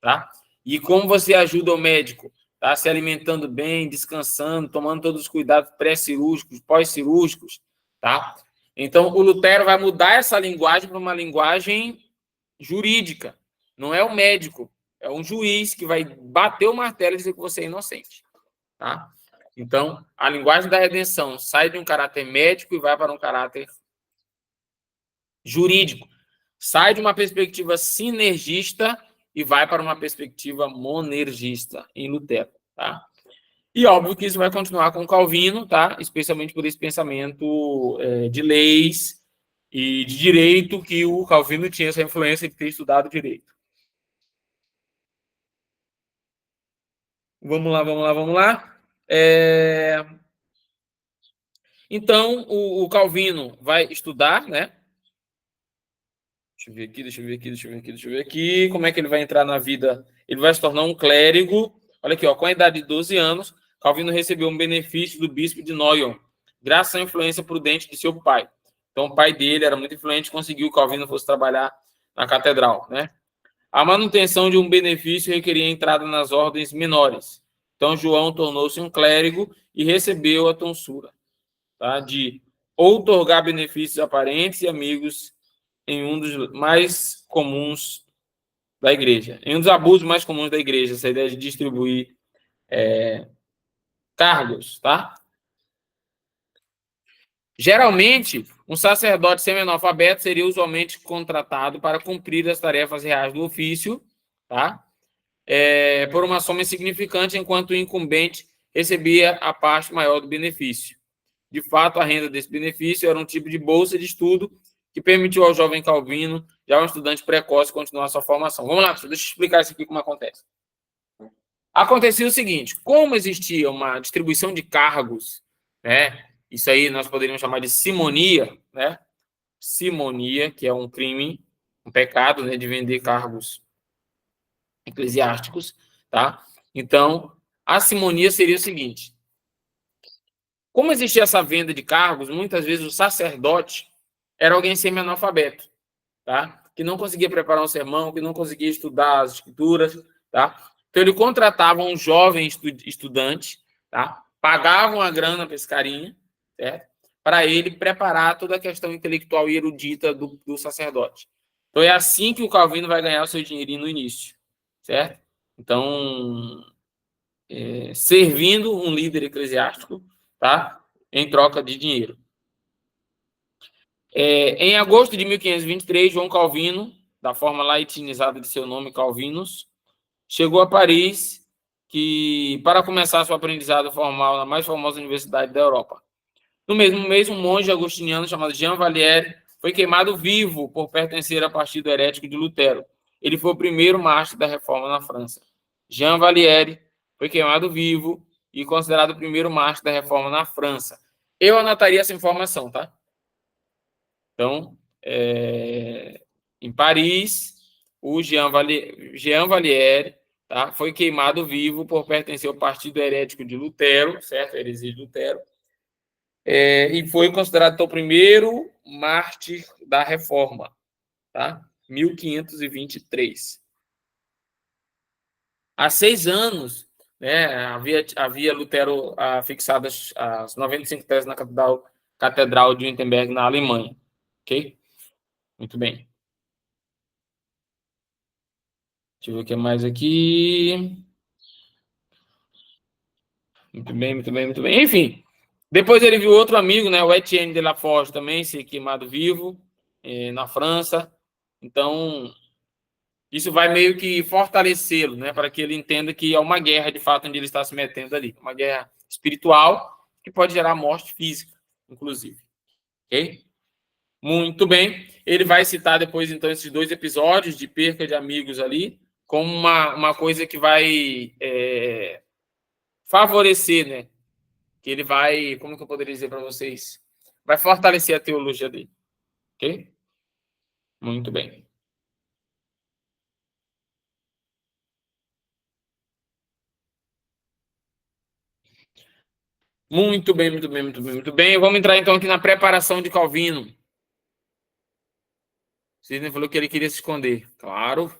tá? E como você ajuda o médico? Tá? Se alimentando bem, descansando, tomando todos os cuidados pré-cirúrgicos, pós-cirúrgicos, tá? Então, o Lutero vai mudar essa linguagem para uma linguagem jurídica. Não é o médico, é um juiz que vai bater o martelo e dizer que você é inocente, tá? Então, a linguagem da redenção sai de um caráter médico e vai para um caráter jurídico. Sai de uma perspectiva sinergista e vai para uma perspectiva monergista em Lutero, tá? E óbvio que isso vai continuar com Calvino, tá? Especialmente por esse pensamento de leis e de direito, que o Calvino tinha essa influência de ter estudado direito. Vamos lá, vamos lá, vamos lá. Então, o Calvino vai estudar, né? Deixa eu ver aqui, deixa eu ver aqui, deixa eu ver aqui, deixa eu ver aqui. Como é que ele vai entrar na vida? Ele vai se tornar um clérigo. Olha aqui, ó, com a idade de 12 anos, Calvino recebeu um benefício do bispo de Noyon, graças à influência prudente de seu pai. Então, o pai dele era muito influente, conseguiu que Calvino fosse trabalhar na catedral, né? A manutenção de um benefício requeria entrada nas ordens menores. Então, João tornou-se um clérigo e recebeu a tonsura, tá? De outorgar benefícios a parentes e amigos em um dos mais comuns da igreja. Em um dos abusos mais comuns da igreja, essa ideia de distribuir cargos, tá? Geralmente, um sacerdote semi-analfabeto seria usualmente contratado para cumprir as tarefas reais do ofício, tá? Por uma soma insignificante, enquanto o incumbente recebia a parte maior do benefício. De fato, a renda desse benefício era um tipo de bolsa de estudo que permitiu ao jovem Calvino, já um estudante precoce, continuar sua formação. Vamos lá, deixa eu explicar isso aqui como acontece. Acontecia o seguinte, como existia uma distribuição de cargos, né? Isso aí nós poderíamos chamar de simonia, né? Simonia, que é um crime, um pecado, né, de vender cargos eclesiásticos, tá? Então, a simonia seria o seguinte: como existia essa venda de cargos, muitas vezes o sacerdote era alguém semi-analfabeto, tá? Que não conseguia preparar um sermão, que não conseguia estudar as escrituras, tá? Então ele contratava um jovem estudante, tá? Pagava uma grana para esse carinha, certo? Para ele preparar toda a questão intelectual e erudita do sacerdote. Então é assim que o Calvino vai ganhar o seu dinheirinho no início, certo? Então, servindo um líder eclesiástico, tá? Em troca de dinheiro. Em agosto de 1523, João Calvino, da forma latinizada de seu nome, Calvinus, chegou a Paris para começar seu aprendizado formal na mais famosa universidade da Europa. No mesmo mês, um monge agostiniano chamado Jean Vallière foi queimado vivo por pertencer ao partido herético de Lutero. Ele foi o primeiro mártir da reforma na França. Jean Vallière foi queimado vivo e considerado o primeiro mártir da reforma na França. Eu anotaria essa informação, tá? Então, em Paris, o Jean Vallière, tá, foi queimado vivo por pertencer ao partido herético de Lutero, certo? Heresia de Lutero. E foi considerado então, o primeiro mártir da Reforma, tá? 1523. Há 6 anos, né, havia Lutero fixado as 95 teses na Catedral de Wittenberg, na Alemanha. Ok? Muito bem. Deixa eu ver o que mais aqui. Muito bem, muito bem, muito bem. Enfim, depois ele viu outro amigo, né, o Etienne de la Forge, também ser queimado vivo na França. Então, isso vai meio que fortalecê-lo, né, para que ele entenda que é uma guerra, de fato, onde ele está se metendo ali. Uma guerra espiritual que pode gerar morte física, inclusive. Ok? Muito bem. Ele vai citar depois, então, esses 2 episódios de perca de amigos ali, como uma coisa que vai favorecer, né? Que ele vai, como que eu poderia dizer para vocês? Vai fortalecer a teologia dele. Ok? Muito bem. Muito bem, muito bem, muito bem, muito bem. Vamos entrar então aqui na preparação de Calvino. Sidney falou que ele queria se esconder. Claro.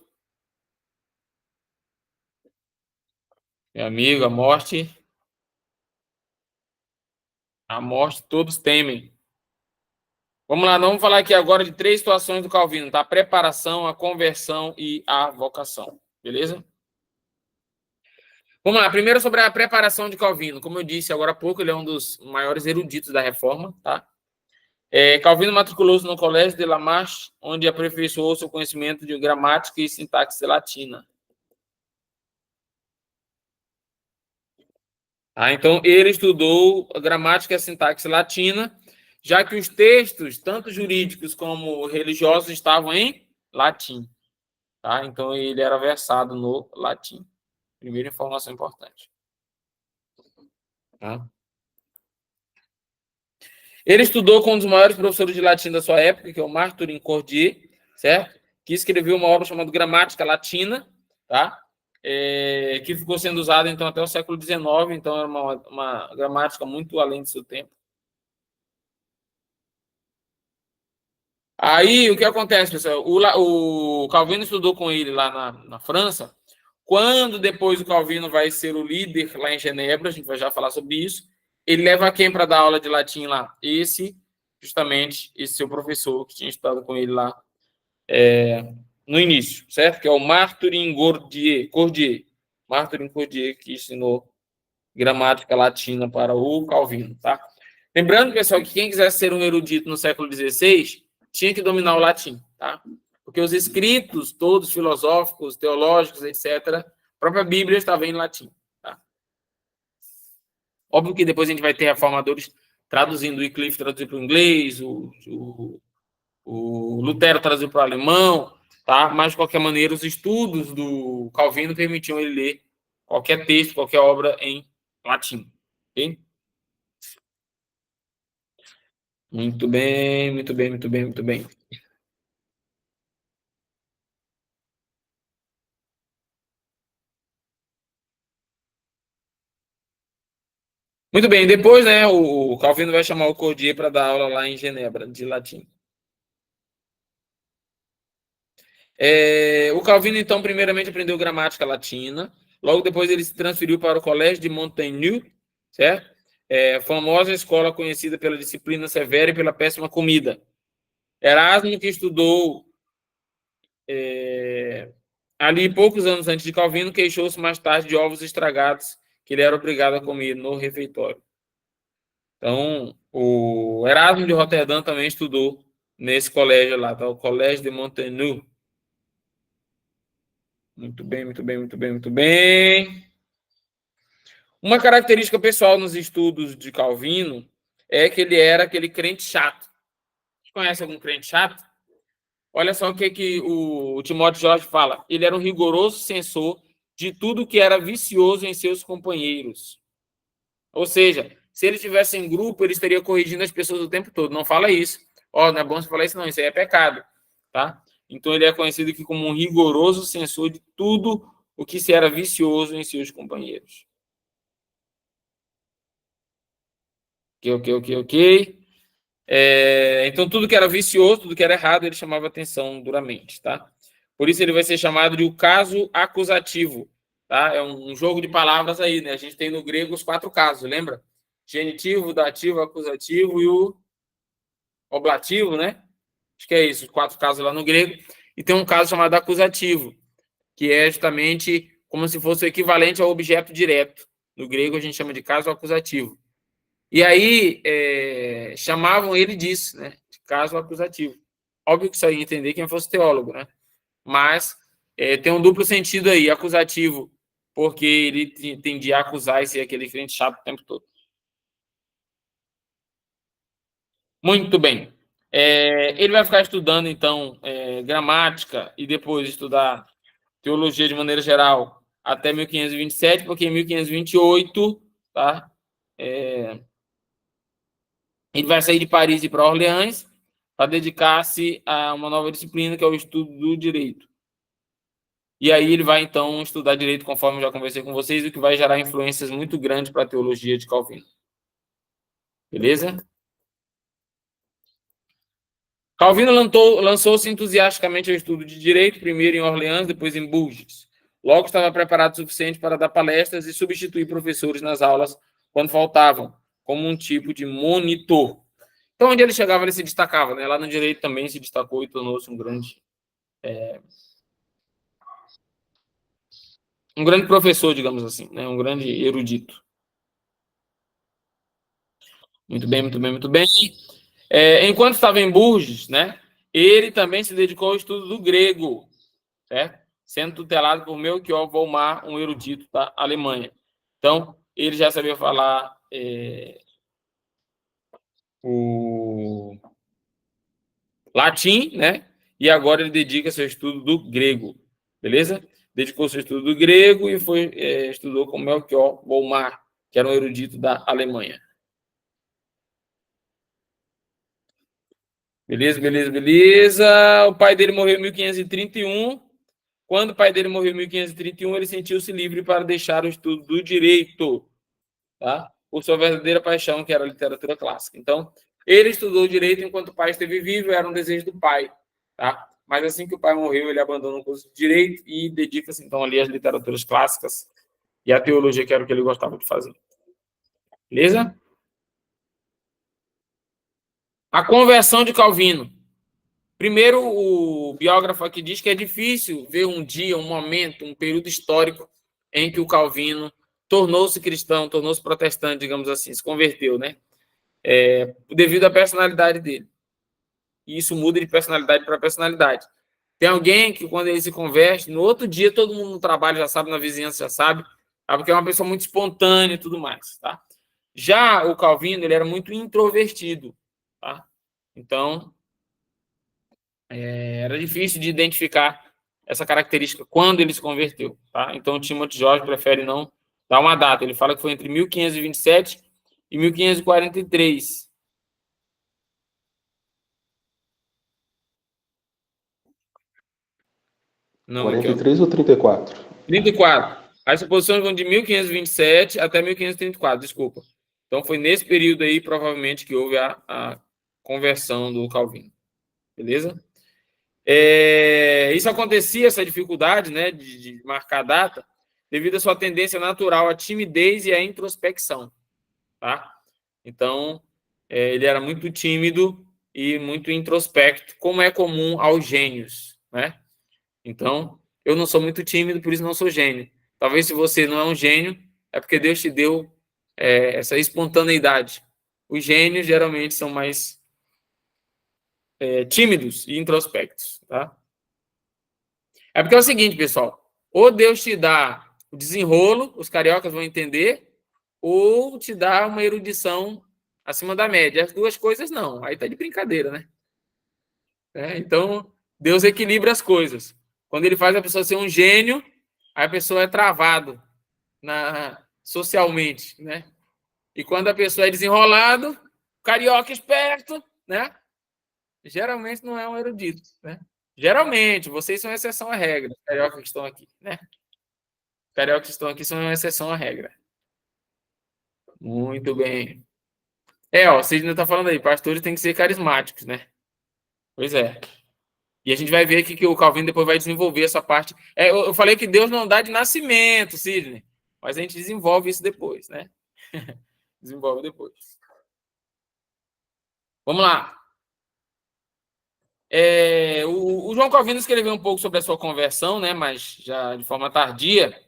Meu amigo, a morte todos temem. Vamos lá, vamos falar aqui agora de 3 situações do Calvino, tá? A preparação, a conversão e a vocação, beleza? Vamos lá, primeiro sobre a preparação de Calvino. Como eu disse agora há pouco, ele é um dos maiores eruditos da Reforma, tá? Calvino matriculou-se no Colégio de La Marche, onde aperfeiçoou seu conhecimento de gramática e sintaxe latina. Então, ele estudou a gramática e a sintaxe latina, já que os textos, tanto jurídicos como religiosos, estavam em latim. Tá? Então, ele era versado no latim. Primeira informação importante. Tá? Ele estudou com um dos maiores professores de latim da sua época, que é o Martin Cordier, certo? Que escreveu uma obra chamada Gramática Latina, tá? Que ficou sendo usada então até o século XIX, então era uma gramática muito além do seu tempo. Aí, o que acontece, pessoal? O Calvino estudou com ele lá na França. Quando depois o Calvino vai ser o líder lá em Genebra, a gente vai já falar sobre isso, ele leva quem para dar aula de latim lá? Justamente, esse seu professor que tinha estudado com ele lá no início, certo? Que é o Martin Cordier. Martin Cordier, que ensinou gramática latina para o Calvino, tá? Lembrando, pessoal, que quem quisesse ser um erudito no século XVI tinha que dominar o latim, tá? Porque os escritos, todos filosóficos, teológicos, etc., a própria Bíblia estava em latim, tá? Óbvio que depois a gente vai ter reformadores traduzindo, o Wycliffe traduziu para o inglês, o Lutero traduziu para o alemão, tá? Mas, de qualquer maneira, os estudos do Calvino permitiam ele ler qualquer texto, qualquer obra em latim, ok? Muito bem, muito bem, muito bem, muito bem. Muito bem, depois, né, o Calvino vai chamar o Cordier para dar aula lá em Genebra, de latim. O Calvino, então, primeiramente aprendeu gramática latina, logo depois ele se transferiu para o Colégio de Montaigne, certo? Famosa escola conhecida pela disciplina severa e pela péssima comida. Erasmo, que estudou ali poucos anos antes de Calvino, queixou-se mais tarde de ovos estragados que ele era obrigado a comer no refeitório. Então, o Erasmo de Roterdã também estudou nesse colégio lá, tá? O Colégio de Montaigne. Muito bem, muito bem, muito bem, muito bem. Uma característica pessoal nos estudos de Calvino é que ele era aquele crente chato. Você conhece algum crente chato? Olha só o que o Timóteo Jorge fala. Ele era um rigoroso censor de tudo que era vicioso em seus companheiros. Ou seja, se ele estivesse em grupo, ele estaria corrigindo as pessoas o tempo todo. Não fala isso. Não é bom você falar isso, não. Isso aí é pecado. Tá? Então, ele é conhecido aqui como um rigoroso censor de tudo o que se era vicioso em seus companheiros. Ok. Então, tudo que era vicioso, tudo que era errado, ele chamava atenção duramente, tá? Por isso, ele vai ser chamado de o caso acusativo, tá? É um jogo de palavras aí, né? A gente tem no grego os 4 casos, lembra? Genitivo, dativo, acusativo e o oblativo, né? Acho que é isso, os 4 casos lá no grego. E tem um caso chamado acusativo, que é justamente como se fosse o equivalente ao objeto direto. No grego, a gente chama de caso acusativo. E aí, chamavam ele disso, né? De caso acusativo. Óbvio que isso aí ia entender quem fosse teólogo, né? Mas tem um duplo sentido aí, acusativo, porque ele tendia a acusar e ser aquele crente chato o tempo todo. Muito bem. Ele vai ficar estudando, então, gramática e depois estudar teologia de maneira geral até 1527, porque em 1528, tá? Ele vai sair de Paris e ir para Orleans para dedicar-se a uma nova disciplina, que é o estudo do direito. E aí ele vai, então, estudar direito, conforme eu já conversei com vocês, o que vai gerar influências muito grandes para a teologia de Calvino. Beleza? Calvino lançou-se entusiasticamente ao estudo de direito, primeiro em Orleans, depois em Bourges. Logo estava preparado o suficiente para dar palestras e substituir professores nas aulas quando faltavam, como um tipo de monitor. Então, onde ele chegava, ele se destacava, né? Lá no direito também se destacou e tornou-se um grande professor, digamos assim, né? Um grande erudito. Muito bem, muito bem, muito bem. Enquanto estava em Bourges, né? Ele também se dedicou ao estudo do grego, certo? Sendo tutelado por Melchior Volmar, um erudito da Alemanha. Então, ele já sabia falar o latim, né? E agora ele dedica seu estudo do grego, beleza? Dedicou seu estudo do grego e estudou com Melchior Volmar, que era um erudito da Alemanha. Beleza, beleza, beleza. O pai dele morreu em 1531. Quando o pai dele morreu em 1531, ele sentiu-se livre para deixar o estudo do direito, tá? Por sua verdadeira paixão, que era a literatura clássica. Então, ele estudou direito enquanto o pai esteve vivo, era um desejo do pai, tá? Mas assim que o pai morreu, ele abandona o curso de direito e dedica-se então ali às literaturas clássicas e à teologia, que era o que ele gostava de fazer. Beleza? A conversão de Calvino. Primeiro, o biógrafo aqui diz que é difícil ver um dia, um momento, um período histórico em que o Calvino tornou-se cristão, tornou-se protestante, digamos assim, se converteu, né? Devido à personalidade dele. E isso muda de personalidade para personalidade. Tem alguém que, quando ele se converte, no outro dia todo mundo no trabalho já sabe, na vizinhança já sabe, tá? Porque é uma pessoa muito espontânea e tudo mais, tá? Já o Calvino, ele era muito introvertido, tá? Então, era difícil de identificar essa característica quando ele se converteu, tá? Então, o Timothy George prefere não dar uma data. Ele fala que foi entre 1527 e 1543. Não, aqui, ó. 43 ou 34? 34. As suposições vão de 1527 até 1534, desculpa. Então, foi nesse período aí, provavelmente, que houve a conversão do Calvino. Beleza? Isso acontecia, essa dificuldade, né, de marcar a data, devido à sua tendência natural à timidez e à introspecção, tá? Então, ele era muito tímido e muito introspecto, como é comum aos gênios, né? Então, eu não sou muito tímido, por isso não sou gênio. Talvez se você não é um gênio, é porque Deus te deu essa espontaneidade. Os gênios geralmente são mais tímidos e introspectos, tá? É porque é o seguinte, pessoal. Ou Deus te dá o desenrolo, os cariocas vão entender, ou te dá uma erudição acima da média. As duas coisas não. Aí tá de brincadeira, né? Então, Deus equilibra as coisas. Quando ele faz a pessoa ser um gênio, aí a pessoa é travado socialmente, né? E quando a pessoa é desenrolado, carioca esperto, né? Geralmente não é um erudito, né? Geralmente, vocês são exceção à regra, os cariocas que estão aqui, né? Os cariocas que estão aqui são uma exceção à regra. Muito bem. Ó, vocês ainda tá falando aí, pastores têm que ser carismáticos, né? Pois é. E a gente vai ver aqui que o Calvino depois vai desenvolver essa parte. Eu falei que Deus não dá de nascimento, Sidney, mas a gente desenvolve isso depois, né? Desenvolve depois. Vamos lá. O João Calvino escreveu um pouco sobre a sua conversão, né? Mas já de forma tardia.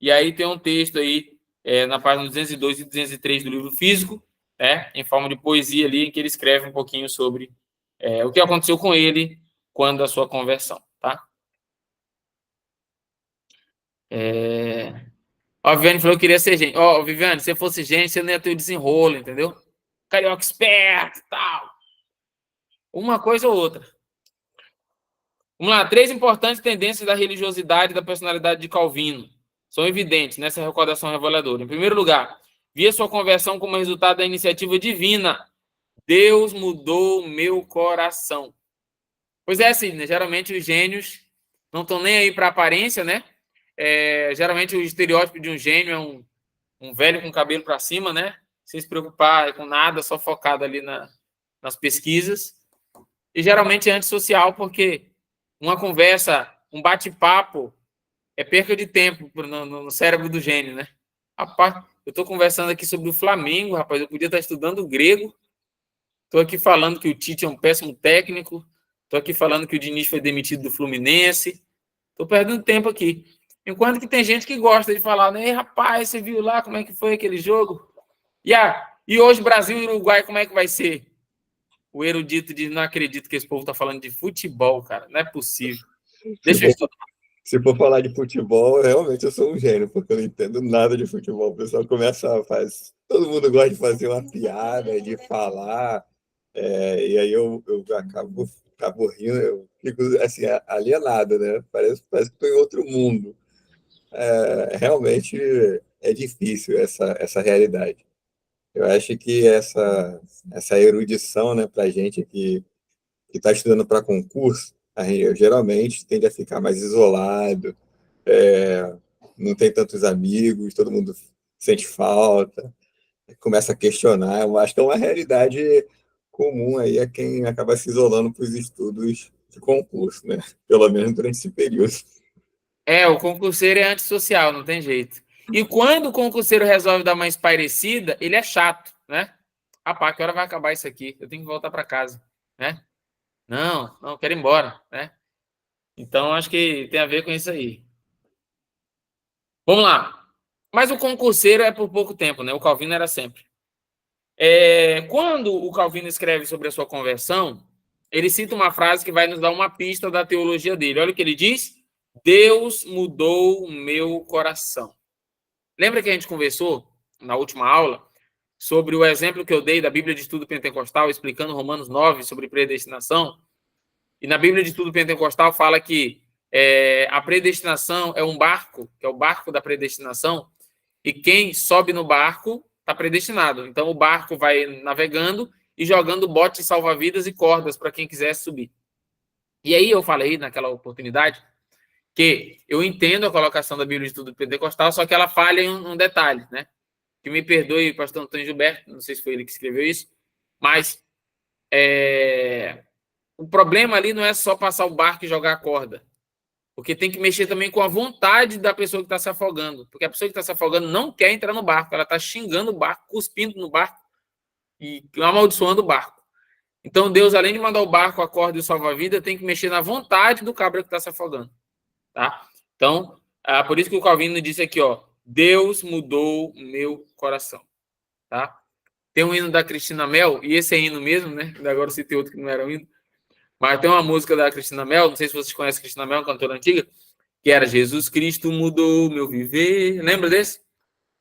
E aí tem um texto aí na página 202 e 203 do livro Físico, né? Em forma de poesia ali, em que ele escreve um pouquinho sobre o que aconteceu com ele quando a sua conversão, tá? Ó, a Viviane falou que queria ser gente. Ó, Viviane, se você fosse gente, você não ia ter o desenrolo, entendeu? Carioca esperto, tal. Uma coisa ou outra. Vamos lá, 3 importantes tendências da religiosidade e da personalidade de Calvino são evidentes nessa recordação reveladora. Em primeiro lugar, via sua conversão como resultado da iniciativa divina. Deus mudou meu coração. Pois é, assim, né? Geralmente os gênios não estão nem aí para a aparência, né? Geralmente o estereótipo de um gênio é um velho com cabelo para cima, né? Sem se preocupar com nada, só focado ali nas pesquisas. E geralmente é antissocial, porque uma conversa, um bate-papo, é perca de tempo no cérebro do gênio, né? Rapaz, eu estou conversando aqui sobre o Flamengo, rapaz, eu podia estar estudando grego, Estou aqui falando que o Tite é um péssimo técnico. Estou aqui falando que o Diniz foi demitido do Fluminense. Estou perdendo tempo aqui. Enquanto que tem gente que gosta de falar, né? Rapaz, você viu lá como é que foi aquele jogo? E hoje Brasil e Uruguai, como é que vai ser? O erudito diz, não acredito que esse povo está falando de futebol, cara. Não é possível. Deixa eu estudar. Se for falar de futebol, realmente eu sou um gênio, porque eu não entendo nada de futebol. O pessoal começa a fazer. Todo mundo gosta de fazer uma piada, de falar, e aí eu acabo rindo, eu fico assim, alienado, né? Parece que estou em outro mundo. Realmente é difícil essa realidade. Eu acho que essa erudição, né, para a gente que está estudando para concurso, geralmente tende a ficar mais isolado, não tem tantos amigos, todo mundo sente falta, começa a questionar. Eu acho que é uma realidade comum aí a quem acaba se isolando para os estudos de concurso, né? Pelo menos durante esse período. O concurseiro é antissocial, não tem jeito. E quando o concurseiro resolve dar uma espairecida, ele é chato, né? Rapaz, que hora vai acabar isso aqui? Eu tenho que voltar para casa, né? Não, eu quero ir embora, né? Então, acho que tem a ver com isso aí. Vamos lá. Mas o concurseiro é por pouco tempo, né? O Calvino era sempre. Quando o Calvino escreve sobre a sua conversão, ele cita uma frase que vai nos dar uma pista da teologia dele. Olha o que ele diz: Deus mudou o meu coração. Lembra que a gente conversou na última aula sobre o exemplo que eu dei da Bíblia de Estudo Pentecostal, explicando Romanos 9 sobre predestinação? E na Bíblia de Estudo Pentecostal fala que a predestinação é um barco, que é o barco da predestinação, e quem sobe no barco está predestinado. Então o barco vai navegando e jogando botes salva-vidas e cordas para quem quisesse subir. E aí eu falei naquela oportunidade que eu entendo a colocação da Bíblia de Estudo Pentecostal, só que ela falha em um detalhe, né? Que me perdoe, pastor Antônio Gilberto, não sei se foi ele que escreveu isso, mas o problema ali não é só passar o barco e jogar a corda, porque tem que mexer também com a vontade da pessoa que está se afogando, porque a pessoa que está se afogando não quer entrar no barco, ela está xingando o barco, cuspindo no barco e amaldiçoando o barco. Então Deus, além de mandar o barco, a corda e o salva-vida, tem que mexer na vontade do cabra que está se afogando. Tá? Então, por isso que o Calvino disse aqui, ó, Deus mudou meu coração. Tá? Tem um hino da Cristina Mel, e esse é hino mesmo, né? Agora eu citei outro que não era um hino, mas tem uma música da Cristina Mel, não sei se vocês conhecem a Cristina Mel, uma cantora antiga, que era Jesus Cristo mudou meu viver. Lembra desse?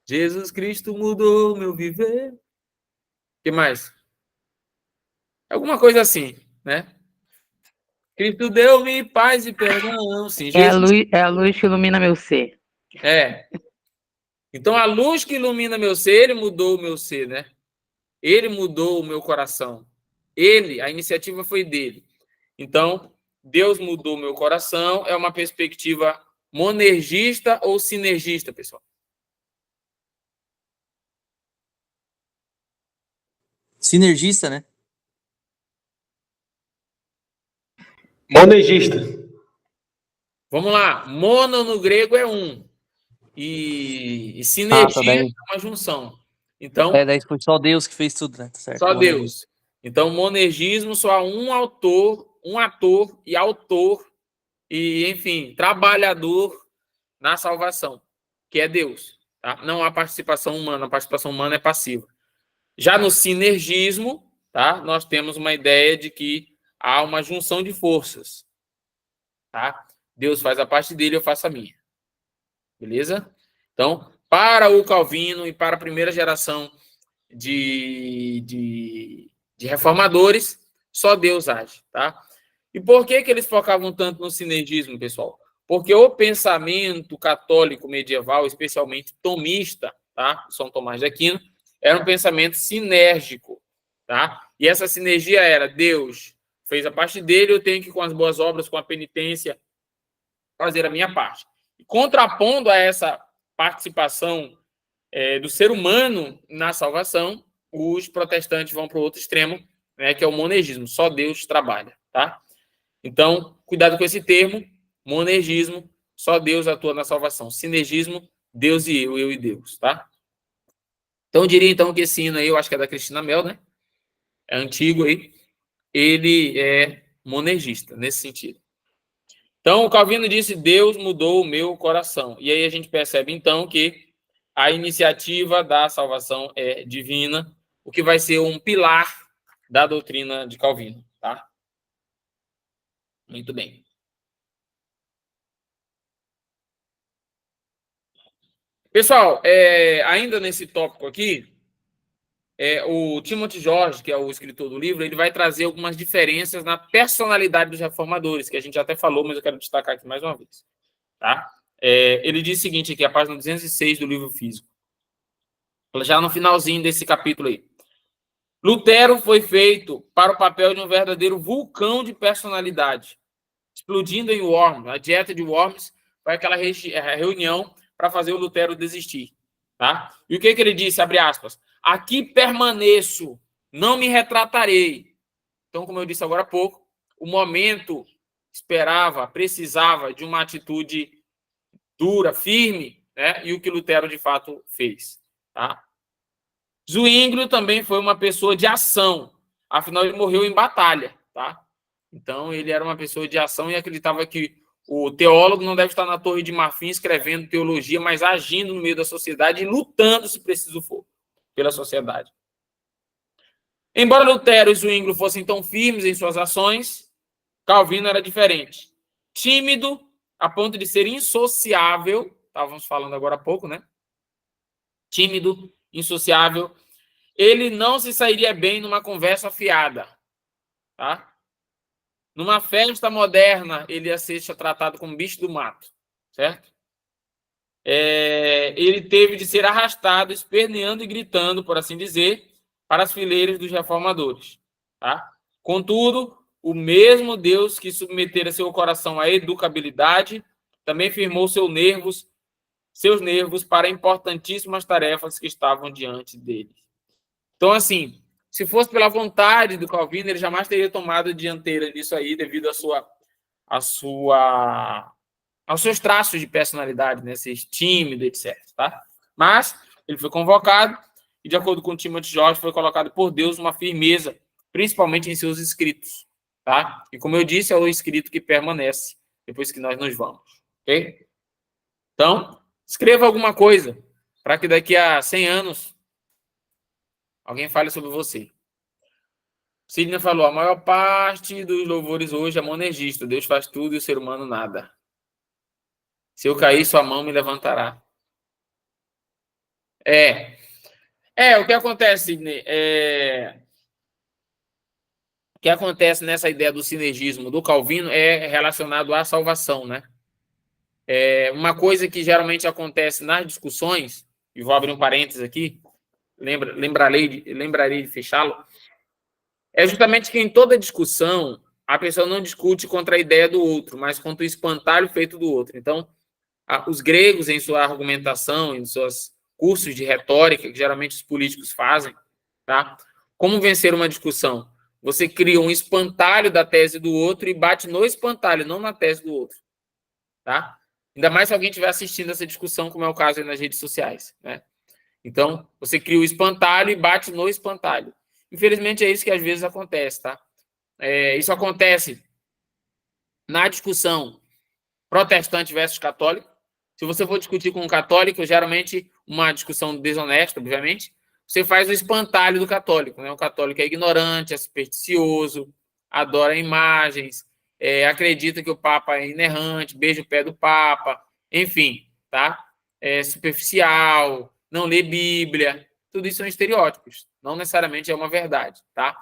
Jesus Cristo mudou meu viver. O que mais? Alguma coisa assim, né? Cristo deu-me paz e perdão. Sim, Jesus. É a luz que ilumina meu ser. Então, a luz que ilumina meu ser, ele mudou o meu ser, né? Ele mudou o meu coração. A iniciativa foi dele. Então, Deus mudou o meu coração, é uma perspectiva monergista ou sinergista, pessoal? Sinergista, né? Monergista. Vamos lá. Mono no grego é um. E sinergia é uma junção. Então, daí foi só Deus que fez tudo, né? Tá certo, só Deus. Então, monergismo só há um autor, um ator e autor e, enfim, trabalhador na salvação, que é Deus. Tá? Não há participação humana, a participação humana é passiva. Já no sinergismo, tá? Nós temos uma ideia de que há uma junção de forças. Tá? Deus faz a parte dele, eu faço a minha. Beleza? Então, para o Calvino e para a primeira geração de reformadores, só Deus age. Tá? E por que eles focavam tanto no sinergismo, pessoal? Porque o pensamento católico medieval, especialmente tomista, tá? São Tomás de Aquino, era um pensamento sinérgico, tá? E essa sinergia era Deus fez a parte dele, eu tenho que, com as boas obras, com a penitência, fazer a minha parte. E contrapondo a essa participação do ser humano na salvação, os protestantes vão para o outro extremo, né, que é o monergismo. Só Deus trabalha, tá? Então, cuidado com esse termo, monergismo, só Deus atua na salvação. Sinergismo, Deus e eu e Deus, tá? Então, eu diria então que esse hino aí, eu acho que é da Cristina Mel, né? é antigo aí, ele é monergista, nesse sentido. Então, o Calvino disse, Deus mudou o meu coração. E aí a gente percebe, então, que a iniciativa da salvação é divina, o que vai ser um pilar da doutrina de Calvino, tá? Muito bem. Pessoal, ainda nesse tópico aqui, o Timothy George, que é o escritor do livro, ele vai trazer algumas diferenças na personalidade dos reformadores, que a gente até falou, mas eu quero destacar aqui mais uma vez. Tá? Ele diz o seguinte aqui, a página 206 do livro físico. Já no finalzinho desse capítulo aí. Lutero foi feito para o papel de um verdadeiro vulcão de personalidade, explodindo em Worms. A dieta de Worms foi aquela reunião para fazer o Lutero desistir. Tá? E o que ele disse? Abre aspas. Aqui permaneço, não me retratarei. Então, como eu disse agora há pouco, o momento precisava de uma atitude dura, firme, né? E o que Lutero de fato fez. Tá? Zwinglio também foi uma pessoa de ação, afinal ele morreu em batalha. Tá? Então, ele era uma pessoa de ação e acreditava que o teólogo não deve estar na Torre de Marfim escrevendo teologia, mas agindo no meio da sociedade e lutando, se preciso for, pela sociedade. Embora Lutero e Zwinglio fossem tão firmes em suas ações, Calvino era diferente. Tímido, a ponto de ser insociável, estávamos falando agora há pouco, né? Tímido, insociável. Ele não se sairia bem numa conversa fiada. Tá? Numa festa moderna, ele ia ser tratado como bicho do mato. Certo? Ele teve de ser arrastado, esperneando e gritando, por assim dizer, para as fileiras dos reformadores. Tá? Contudo, o mesmo Deus que submetera seu coração à educabilidade também firmou seus nervos para importantíssimas tarefas que estavam diante dele. Então, assim, se fosse pela vontade do Calvino, ele jamais teria tomado a dianteira nisso aí, devido aos seus traços de personalidade, né? Ser tímido, etc. Tá? Mas ele foi convocado e, de acordo com Timothy George, foi colocado por Deus uma firmeza, principalmente em seus escritos. Tá? E, como eu disse, é o escrito que permanece depois que nós nos vamos. Ok? Então, escreva alguma coisa para que daqui a 100 anos alguém fale sobre você. Sidney falou, a maior parte dos louvores hoje é monergista. Deus faz tudo e o ser humano nada. Se eu cair, sua mão me levantará. O que acontece, Sidney? O que acontece nessa ideia do sinergismo do Calvino é relacionado à salvação, né? Uma coisa que geralmente acontece nas discussões, e vou abrir um parênteses aqui, lembrarei de fechá-lo, é justamente que em toda discussão a pessoa não discute contra a ideia do outro, mas contra o espantalho feito do outro. Então, os gregos, em sua argumentação, em seus cursos de retórica, que geralmente os políticos fazem, tá? Como vencer uma discussão? Você cria um espantalho da tese do outro e bate no espantalho, não na tese do outro. Tá? Ainda mais se alguém estiver assistindo essa discussão, como é o caso aí nas redes sociais. Né? Então, você cria o espantalho e bate no espantalho. Infelizmente, é isso que às vezes acontece. Tá? Isso acontece na discussão protestante versus católico. Se você for discutir com um católico, geralmente uma discussão desonesta, obviamente, você faz o espantalho do católico. Né? O católico é ignorante, é supersticioso, adora imagens, acredita que o Papa é inerrante, beija o pé do Papa, enfim, tá? É superficial, não lê Bíblia, tudo isso são estereótipos, não necessariamente é uma verdade, tá?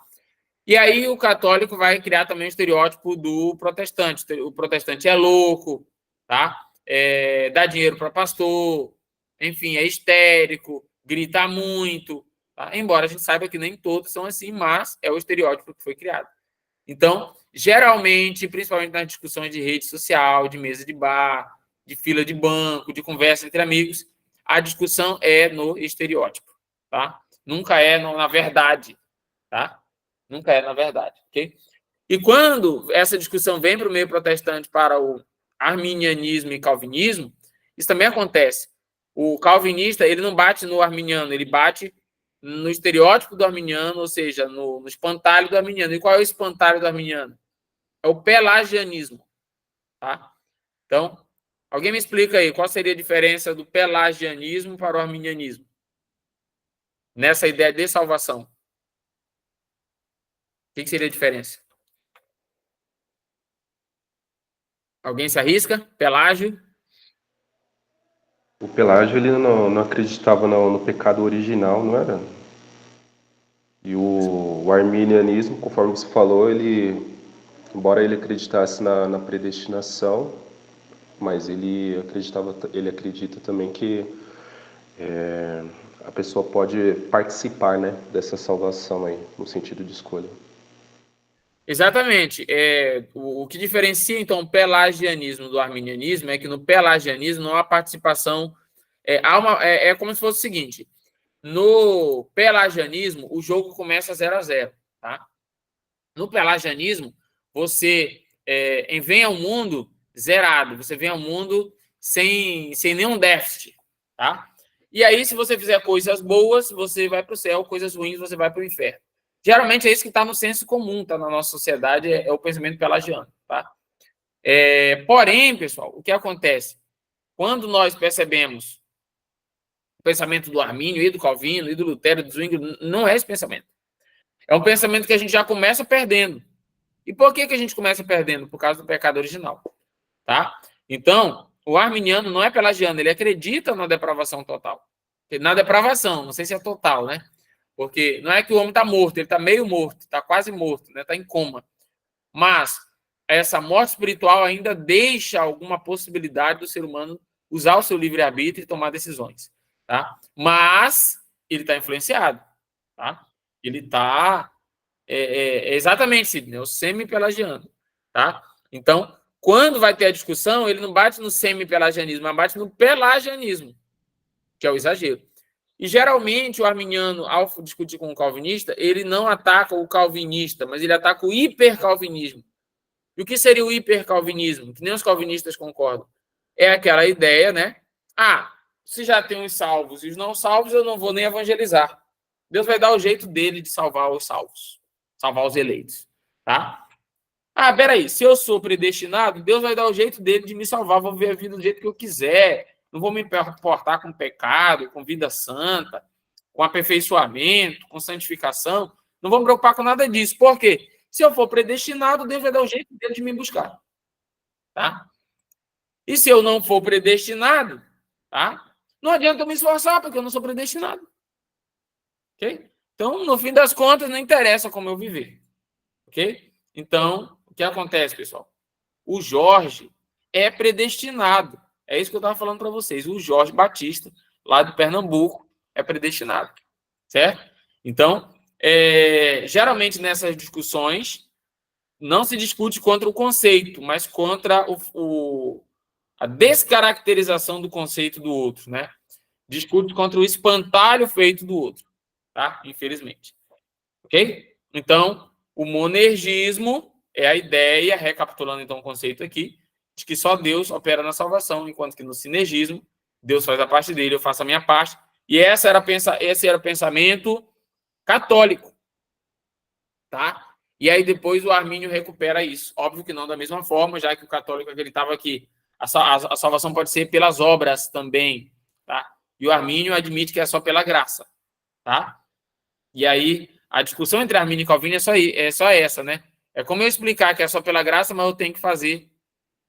E aí o católico vai criar também o estereótipo do protestante. O protestante é louco, tá? Dá dinheiro para pastor, enfim, é histérico, grita muito, tá? Embora a gente saiba que nem todos são assim, mas é o estereótipo que foi criado. Então, geralmente, principalmente nas discussões de rede social, de mesa de bar, de fila de banco, de conversa entre amigos, a discussão é no estereótipo, tá? Nunca é na verdade, tá? Nunca é na verdade, ok? E quando essa discussão vem para o meio protestante para o arminianismo e calvinismo, isso também acontece. O calvinista, ele não bate no arminiano, ele bate no estereótipo do arminiano, ou seja, no espantalho do arminiano. E qual é o espantalho do arminiano? É o pelagianismo. Tá? Então, alguém me explica aí, qual seria a diferença do pelagianismo para o arminianismo? Nessa ideia de salvação. O que seria a diferença? Alguém se arrisca? Pelágio? O Pelágio ele não acreditava no pecado original, não era? E o arminianismo, conforme você falou, embora ele acreditasse na predestinação, mas ele acredita também que a pessoa pode participar, né, dessa salvação aí, no sentido de escolha. Exatamente. O que diferencia, então, o pelagianismo do arminianismo é que no pelagianismo não há participação. É como se fosse o seguinte: no pelagianismo, o jogo começa 0-0. Tá? No pelagianismo, você vem ao mundo zerado, você vem ao mundo sem nenhum déficit. Tá? E aí, se você fizer coisas boas, você vai para o céu, coisas ruins, você vai para o inferno. Geralmente é isso que está no senso comum, tá na nossa sociedade, é o pensamento pelagiano. Tá? Porém, pessoal, o que acontece? Quando nós percebemos o pensamento do Armínio, e do Calvino, e do Lutero, e do Zwingli, não é esse pensamento. É um pensamento que a gente já começa perdendo. E por que a gente começa perdendo? Por causa do pecado original. Tá? Então, o arminiano não é pelagiano, ele acredita na depravação total. Na depravação, não sei se é total, né? Porque não é que o homem está morto, ele está meio morto, está quase morto, né? Está em coma. Mas essa morte espiritual ainda deixa alguma possibilidade do ser humano usar o seu livre-arbítrio e tomar decisões. Tá? Mas ele está influenciado. Tá? Ele está exatamente, Sidney, o semi-pelagiano. Tá? Então, quando vai ter a discussão, ele não bate no semi-pelagianismo, mas bate no pelagianismo, que é o exagero. E, geralmente, o arminiano, ao discutir com o calvinista, ele não ataca o calvinista, mas ele ataca o hipercalvinismo. E o que seria o hipercalvinismo? Que nem os calvinistas concordam. É aquela ideia, né? Se já tem os salvos e os não salvos, eu não vou nem evangelizar. Deus vai dar o jeito dele de salvar os salvos, salvar os eleitos. Tá? Peraí, se eu sou predestinado, Deus vai dar o jeito dele de me salvar, vou viver a vida do jeito que eu quiser. Não vou me importar com pecado, com vida santa, com aperfeiçoamento, com santificação. Não vou me preocupar com nada disso. Por quê? Se eu for predestinado, Deus vai dar o jeito dele de me buscar. Tá? E se eu não for predestinado, tá? Não adianta eu me esforçar, porque eu não sou predestinado. Ok? Então, no fim das contas, não interessa como eu viver. Ok? Então, o que acontece, pessoal? O Jorge é predestinado. É isso que eu estava falando para vocês. O Jorge Batista, lá de Pernambuco, é predestinado. Certo? Então, geralmente nessas discussões, não se discute contra o conceito, mas contra a descaracterização do conceito do outro, né? Discute contra o espantalho feito do outro, tá? Infelizmente. Ok? Então, o monergismo é a ideia, recapitulando então o conceito aqui, de que só Deus opera na salvação, enquanto que no sinergismo, Deus faz a parte dele, eu faço a minha parte. E esse era o pensamento católico. Tá? E aí depois o Armínio recupera isso. Óbvio que não da mesma forma, já que o católico acreditava que a salvação pode ser pelas obras também. Tá? E o Armínio admite que é só pela graça. Tá? E aí a discussão entre Armínio e Calvino é só essa, né? É como eu explicar que é só pela graça, mas eu tenho que fazer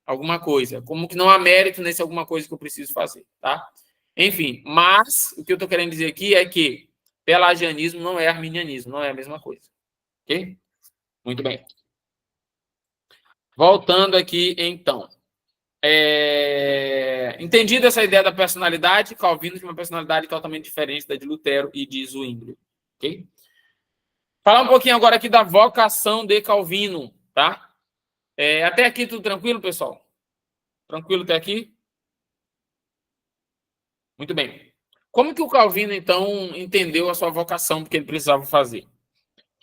alguma coisa. Como que não há mérito nesse alguma coisa que eu preciso fazer, tá? Enfim, mas o que eu estou querendo dizer aqui é que pelagianismo não é arminianismo, não é a mesma coisa. Ok? Muito bem. Voltando aqui, então. Entendido essa ideia da personalidade, Calvino tinha uma personalidade totalmente diferente da de Lutero e de Zwingli. Ok? Falar um pouquinho agora aqui da vocação de Calvino, tá? Até aqui tudo tranquilo, pessoal? Tranquilo até aqui? Muito bem. Como que o Calvino, então, entendeu a sua vocação, porque ele precisava fazer?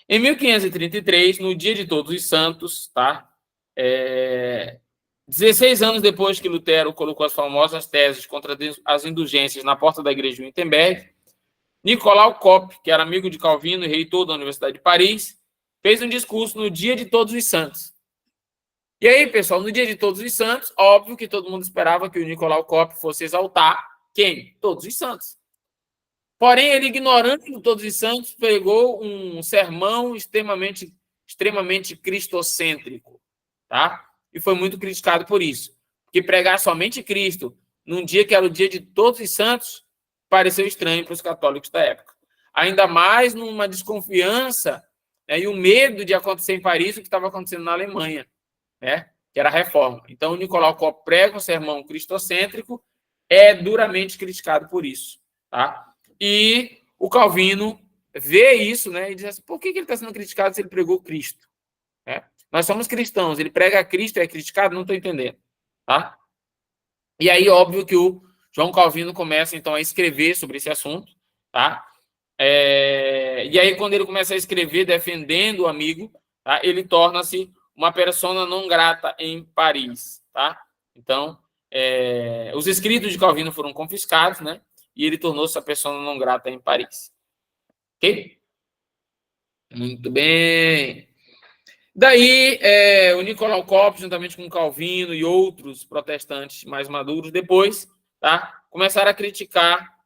Em 1533, no dia de Todos os Santos, tá? 16 anos depois que Lutero colocou as famosas teses contra as indulgências na porta da igreja de Wittenberg, Nicolau Cop, que era amigo de Calvino e reitor da Universidade de Paris, fez um discurso no Dia de Todos os Santos. E aí, pessoal, no Dia de Todos os Santos, óbvio que todo mundo esperava que o Nicolau Cop fosse exaltar quem? Todos os santos. Porém, ele, ignorando Todos os Santos, pregou um sermão extremamente cristocêntrico, tá? E foi muito criticado por isso. Porque pregar somente Cristo num dia que era o Dia de Todos os Santos pareceu estranho para os católicos da época. Ainda mais numa desconfiança, né, e um medo de acontecer em Paris o que estava acontecendo na Alemanha, né, que era a reforma. Então, o Nicolau Cop prega um sermão cristocêntrico, é duramente criticado por isso, tá? E o Calvino vê isso, né, e diz assim, por que ele está sendo criticado se ele pregou Cristo? É. Nós somos cristãos, ele prega Cristo e é criticado? Não estou entendendo, tá? E aí, óbvio que o João Calvino começa, então, a escrever sobre esse assunto, tá? E aí, quando ele começa a escrever defendendo o amigo, tá? Ele torna-se uma persona não grata em Paris, tá? Então, os escritos de Calvino foram confiscados, né? E ele tornou-se a persona não grata em Paris. Ok? Muito bem. Daí, o Nicolau Cop, juntamente com Calvino e outros protestantes mais maduros, depois, tá, começaram a criticar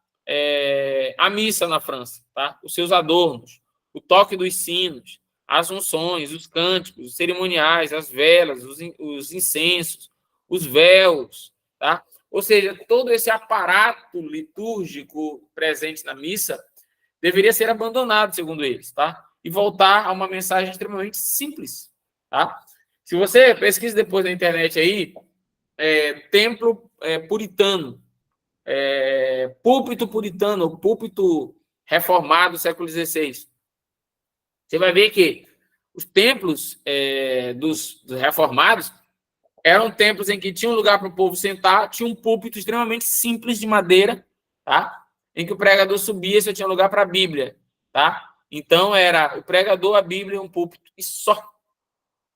a missa na França, tá? Os seus adornos, o toque dos sinos, as unções, os cânticos, os cerimoniais, as velas, os incensos, os véus, tá? Ou seja, todo esse aparato litúrgico presente na missa deveria ser abandonado, segundo eles, tá? E voltar a uma mensagem extremamente simples, tá? Se você pesquisa depois na internet aí, templo puritano, púlpito puritano, púlpito reformado do século XVI, você vai ver que os templos dos reformados eram templos em que tinha um lugar para o povo sentar, tinha um púlpito extremamente simples de madeira, tá? Em que o pregador subia e só tinha lugar para a Bíblia, tá? Então, era o pregador, a Bíblia e um púlpito, e só.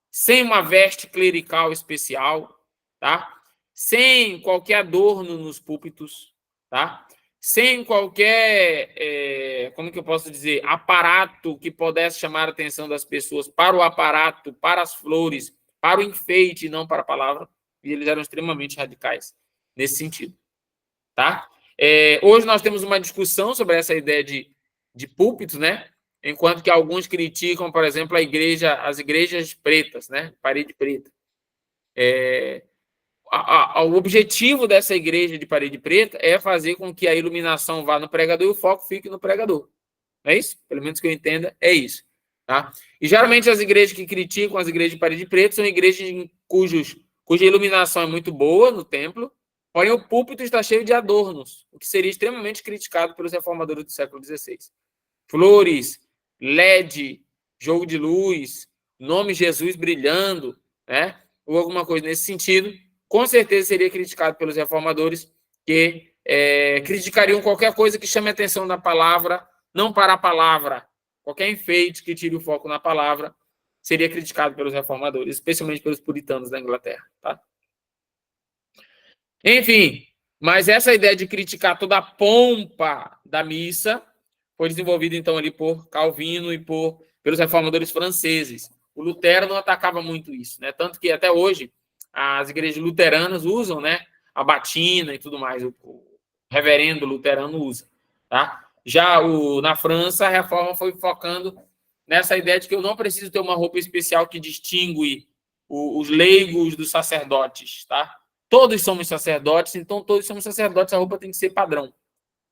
Sem uma veste clerical especial, tá? Sem qualquer adorno nos púlpitos, tá? Sem qualquer, como que eu posso dizer, aparato que pudesse chamar a atenção das pessoas para o aparato, para as flores, para o enfeite e não para a palavra. E eles eram extremamente radicais nesse sentido, tá? Hoje nós temos uma discussão sobre essa ideia de púlpito, né? Enquanto que alguns criticam, por exemplo, as igrejas pretas, né? Parede preta. O objetivo dessa igreja de parede preta é fazer com que a iluminação vá no pregador e o foco fique no pregador. É isso? Pelo menos que eu entenda, é isso. Tá? E geralmente as igrejas que criticam as igrejas de parede preta são igrejas cuja iluminação é muito boa no templo, porém o púlpito está cheio de adornos, o que seria extremamente criticado pelos reformadores do século XVI. Flores, LED, jogo de luz, nome Jesus brilhando, né? Ou alguma coisa nesse sentido, com certeza seria criticado pelos reformadores que criticariam qualquer coisa que chame a atenção da palavra, não para a palavra. Qualquer enfeite que tire o foco na palavra seria criticado pelos reformadores, especialmente pelos puritanos da Inglaterra. Tá? Enfim, mas essa ideia de criticar toda a pompa da missa foi desenvolvida, então, ali por Calvino e pelos reformadores franceses. O Lutero não atacava muito isso, né? Tanto que até hoje as igrejas luteranas usam, né, a batina e tudo mais, o reverendo luterano usa, tá? Já na França, a reforma foi focando nessa ideia de que eu não preciso ter uma roupa especial que distingue os leigos dos sacerdotes, tá? Todos somos sacerdotes, então todos somos sacerdotes, a roupa tem que ser padrão,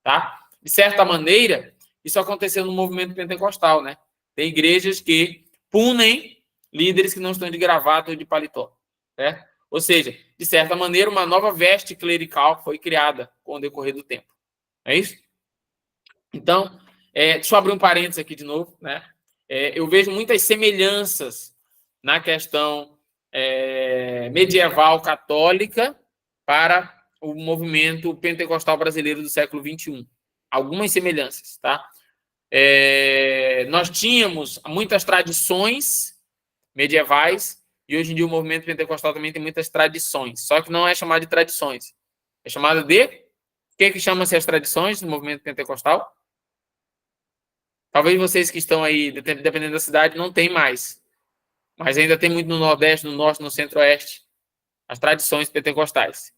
tá? De certa maneira, isso aconteceu no movimento pentecostal, né? Tem igrejas que punem líderes que não estão de gravata ou de paletó, né? Ou seja, de certa maneira, uma nova veste clerical foi criada com o decorrer do tempo. É isso? Então, deixa eu abrir um parênteses aqui de novo, né? Eu vejo muitas semelhanças na questão medieval católica para o movimento pentecostal brasileiro do século XXI. Algumas semelhanças, tá? Nós tínhamos muitas tradições medievais e hoje em dia o movimento pentecostal também tem muitas tradições, só que não é chamado de tradições. É chamado de... O que chama-se as tradições do movimento pentecostal? Talvez vocês que estão aí, dependendo da cidade, não tem mais. Mas ainda tem muito no Nordeste, no Norte, no Centro-Oeste. As tradições pentecostais.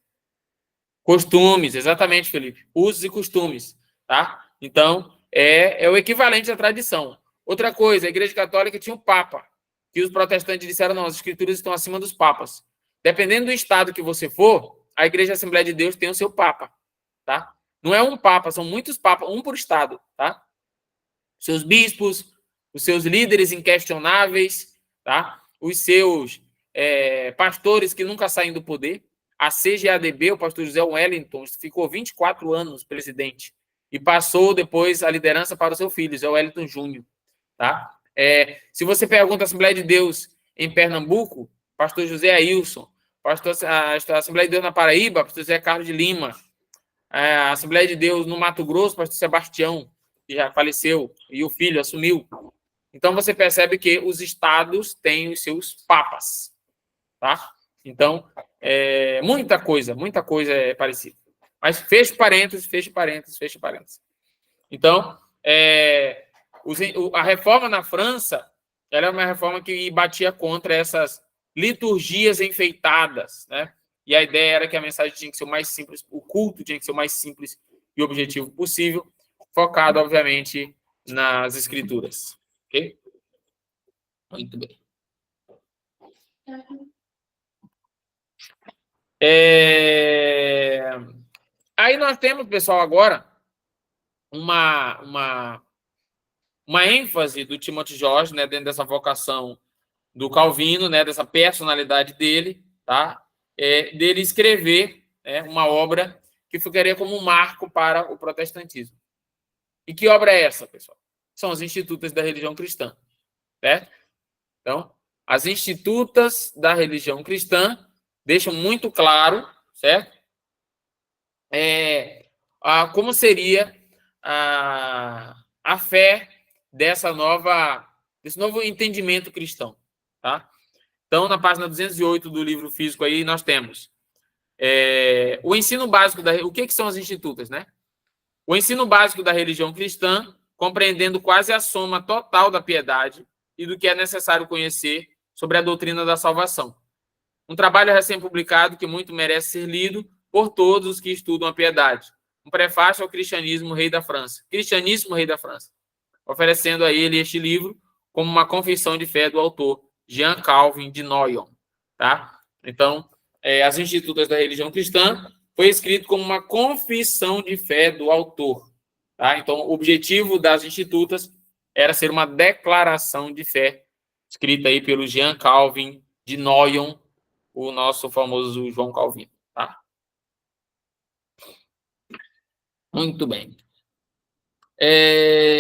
Costumes, exatamente, Felipe. Usos e costumes, tá? Então, é o equivalente à tradição. Outra coisa, a Igreja Católica tinha o Papa, que os protestantes disseram, não, as escrituras estão acima dos papas. Dependendo do estado que você for, a Igreja Assembleia de Deus tem o seu Papa, tá? Não é um Papa, são muitos papas, um por estado, tá? Seus bispos, os seus líderes inquestionáveis, tá? Os seus pastores que nunca saem do poder. A CGADB, o pastor José Wellington, ficou 24 anos presidente e passou depois a liderança para o seu filho, José Wellington Júnior. Tá? Se você pergunta a Assembleia de Deus em Pernambuco, pastor José Ailson, a Assembleia de Deus na Paraíba, pastor José Carlos de Lima, a Assembleia de Deus no Mato Grosso, pastor Sebastião, que já faleceu, e o filho assumiu. Então, você percebe que os estados têm os seus papas. Tá? Então, muita coisa é parecida. Mas fecha parênteses. Então, a reforma na França, ela é uma reforma que batia contra essas liturgias enfeitadas, né? E a ideia era que a mensagem tinha que ser o mais simples, o culto tinha que ser o mais simples e objetivo possível, focado, obviamente, nas escrituras. Ok? Muito bem. Aí nós temos, pessoal, agora uma ênfase do Timothy George, né, dentro dessa vocação do Calvino, né, dessa personalidade dele, tá? Dele escrever uma obra que ficaria como um marco para o protestantismo. E que obra é essa, pessoal? São as Institutas da Religião Cristã, certo? Então, as Institutas da Religião Cristã deixam muito claro, certo? Como seria a fé desse novo entendimento cristão, tá? Então, na página 208 do livro físico aí, nós temos o ensino básico o que são as Institutas, né? O ensino básico da religião cristã, compreendendo quase a soma total da piedade e do que é necessário conhecer sobre a doutrina da salvação. Um trabalho recém-publicado que muito merece ser lido por todos os que estudam a piedade. Um prefácio ao Cristianismo Rei da França. Cristianismo Rei da França. Oferecendo a ele este livro como uma confissão de fé do autor, Jean Calvin de Noyon. Tá? Então, as Institutas da Religião Cristã foi escrito como uma confissão de fé do autor. Tá? Então, o objetivo das Institutas era ser uma declaração de fé, escrita aí pelo Jean Calvin de Noyon, o nosso famoso João Calvino. Tá? Muito bem.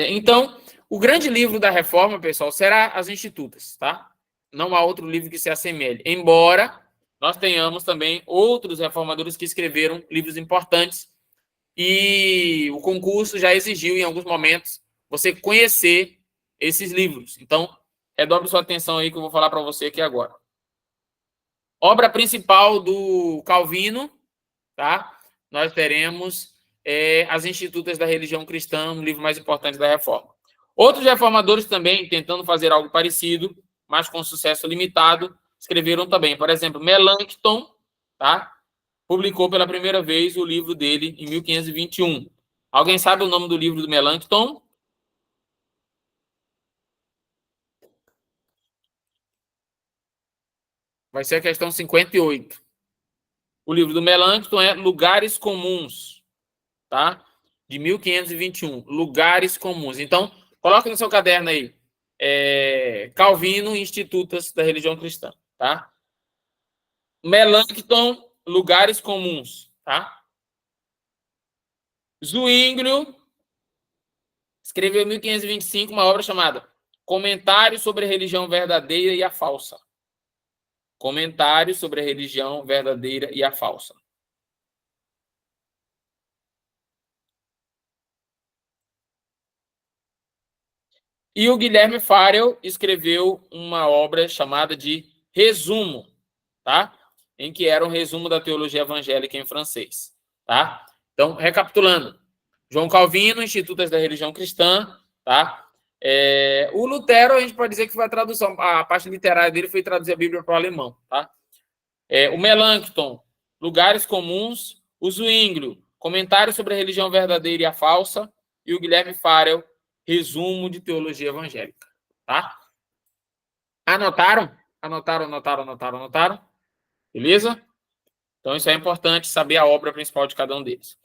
Então, o grande livro da Reforma, pessoal, será as Institutas, tá? Não há outro livro que se assemelhe. Embora nós tenhamos também outros reformadores que escreveram livros importantes e o concurso já exigiu, em alguns momentos, você conhecer esses livros. Então, redobre sua atenção aí que eu vou falar para você aqui agora. Obra principal do Calvino, tá? Nós teremos as Institutas da Religião Cristã, um livro mais importante da Reforma. Outros reformadores também, tentando fazer algo parecido, mas com sucesso limitado, escreveram também. Por exemplo, Melanchthon, tá? Publicou pela primeira vez o livro dele em 1521. Alguém sabe o nome do livro do Melanchthon? Vai ser a questão 58. O livro do Melanchthon é Lugares Comuns, tá? De 1521. Lugares Comuns. Então, coloque no seu caderno aí. Calvino, Institutas da Religião Cristã, tá? Melanchthon, Lugares Comuns, tá? Zwinglio escreveu em 1525 uma obra chamada Comentário sobre a Religião Verdadeira e a Falsa. Comentário sobre a Religião Verdadeira e a Falsa. E o Guilherme Farel escreveu uma obra chamada de Resumo, tá? Em que era um resumo da teologia evangélica em francês, tá? Então, recapitulando. João Calvino, Institutas da Religião Cristã, tá? O Lutero, a gente pode dizer que foi a tradução, a parte literária dele foi traduzir a Bíblia para o alemão, tá? O Melanchthon, Lugares Comuns, o Zwinglio, Comentário sobre a Religião Verdadeira e a Falsa, e o Guilherme Farel, Resumo de Teologia Evangélica, tá? Anotaram? Anotaram? Beleza? Então, isso é importante, saber a obra principal de cada um deles.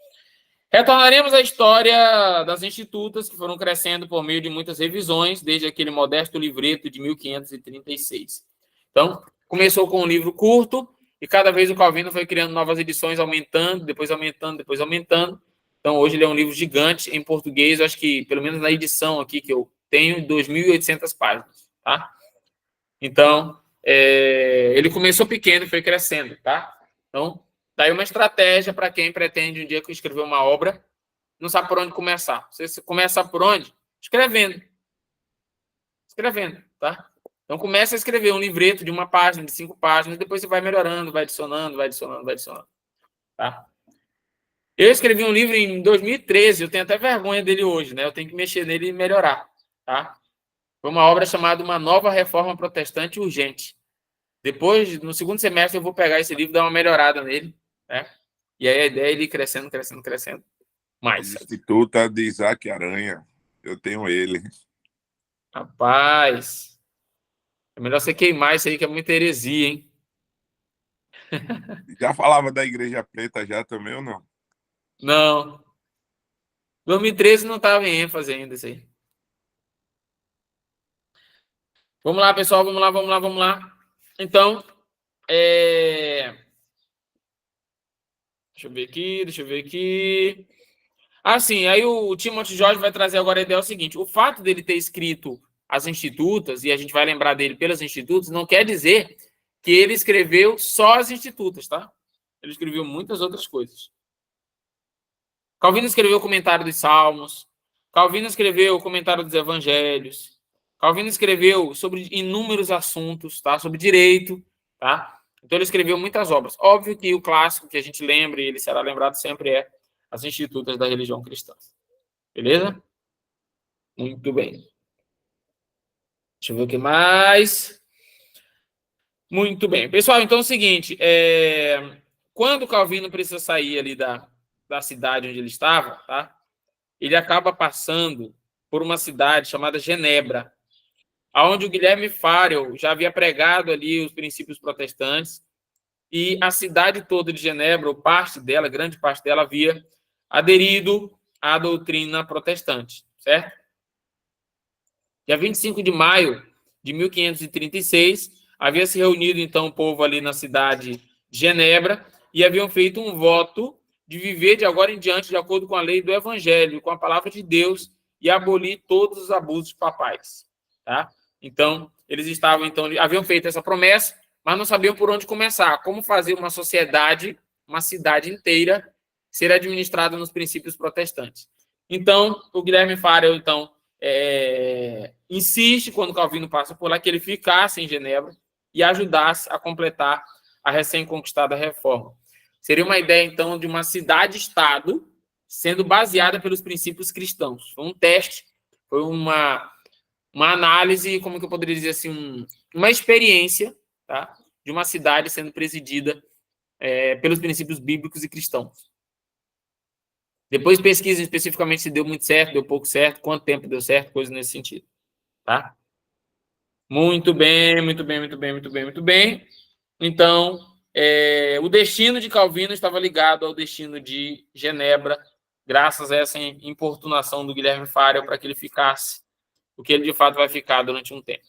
Retornaremos à história das institutas, que foram crescendo por meio de muitas revisões, desde aquele modesto livreto de 1536. Então, começou com um livro curto, e cada vez o Calvino foi criando novas edições, aumentando, depois aumentando, depois aumentando. Então, hoje ele é um livro gigante, em português, eu acho que, pelo menos na edição aqui que eu tenho, 2.800 páginas, tá? Então, ele começou pequeno e foi crescendo, tá? Então, daí uma estratégia para quem pretende um dia escrever uma obra, não sabe por onde começar. Você começa por onde? Escrevendo, tá? Então, começa a escrever um livreto de 1 página, de 5 páginas, depois você vai melhorando, vai adicionando, tá? Eu escrevi um livro em 2013, eu tenho até vergonha dele hoje, né? Eu tenho que mexer nele e melhorar, tá? Foi uma obra chamada Uma Nova Reforma Protestante Urgente. Depois, no segundo semestre, eu vou pegar esse livro e dar uma melhorada nele, né? E aí a ideia é ele ir crescendo mais. Instituta de Isaac Aranha. Eu tenho ele. Rapaz, é melhor você queimar isso aí, que é muita heresia, hein? Já falava da Igreja Preta já também ou não? Não. 2013 não estava em ênfase ainda isso aí. Vamos lá, pessoal, vamos lá. Então, deixa eu ver aqui. Assim, aí o Timothy George vai trazer agora a ideia seguinte: o fato dele ter escrito as institutas, e a gente vai lembrar dele pelas institutas, não quer dizer que ele escreveu só as institutas, tá? Ele escreveu muitas outras coisas. Calvino escreveu o comentário dos Salmos, Calvino escreveu o comentário dos Evangelhos, Calvino escreveu sobre inúmeros assuntos, tá? Sobre direito, tá? Então ele escreveu muitas obras. Óbvio que o clássico que a gente lembra, e ele será lembrado sempre, é as institutas da religião cristã. Beleza? Muito bem. Deixa eu ver o que mais. Muito bem. Pessoal, então é o seguinte, quando Calvino precisa sair ali da cidade onde ele estava, tá? Ele acaba passando por uma cidade chamada Genebra, onde o Guilherme Farel já havia pregado ali os princípios protestantes, e a cidade toda de Genebra, ou parte dela, grande parte dela, havia aderido à doutrina protestante, certo? Dia 25 de maio de 1536, havia se reunido, então, o povo ali na cidade de Genebra e haviam feito um voto de viver de agora em diante de acordo com a lei do Evangelho, com a palavra de Deus, e abolir todos os abusos papais, tá? Então, eles estavam, então, haviam feito essa promessa, mas não sabiam por onde começar, como fazer uma sociedade, uma cidade inteira, ser administrada nos princípios protestantes. Então, o Guilherme Farel, então, insiste, quando Calvino passa por lá, que ele ficasse em Genebra e ajudasse a completar a recém-conquistada reforma. Seria uma ideia, então, de uma cidade-estado sendo baseada pelos princípios cristãos. Foi um teste, foi uma análise, como que eu poderia dizer assim, uma experiência, tá, de uma cidade sendo presidida pelos princípios bíblicos e cristãos. Depois pesquisa especificamente se deu muito certo, deu pouco certo, quanto tempo deu certo, coisa nesse sentido. Tá? Muito bem. Então, o destino de Calvino estava ligado ao destino de Genebra, graças a essa importunação do Guilherme Farel para que ele ficasse, o que ele de fato vai ficar durante um tempo.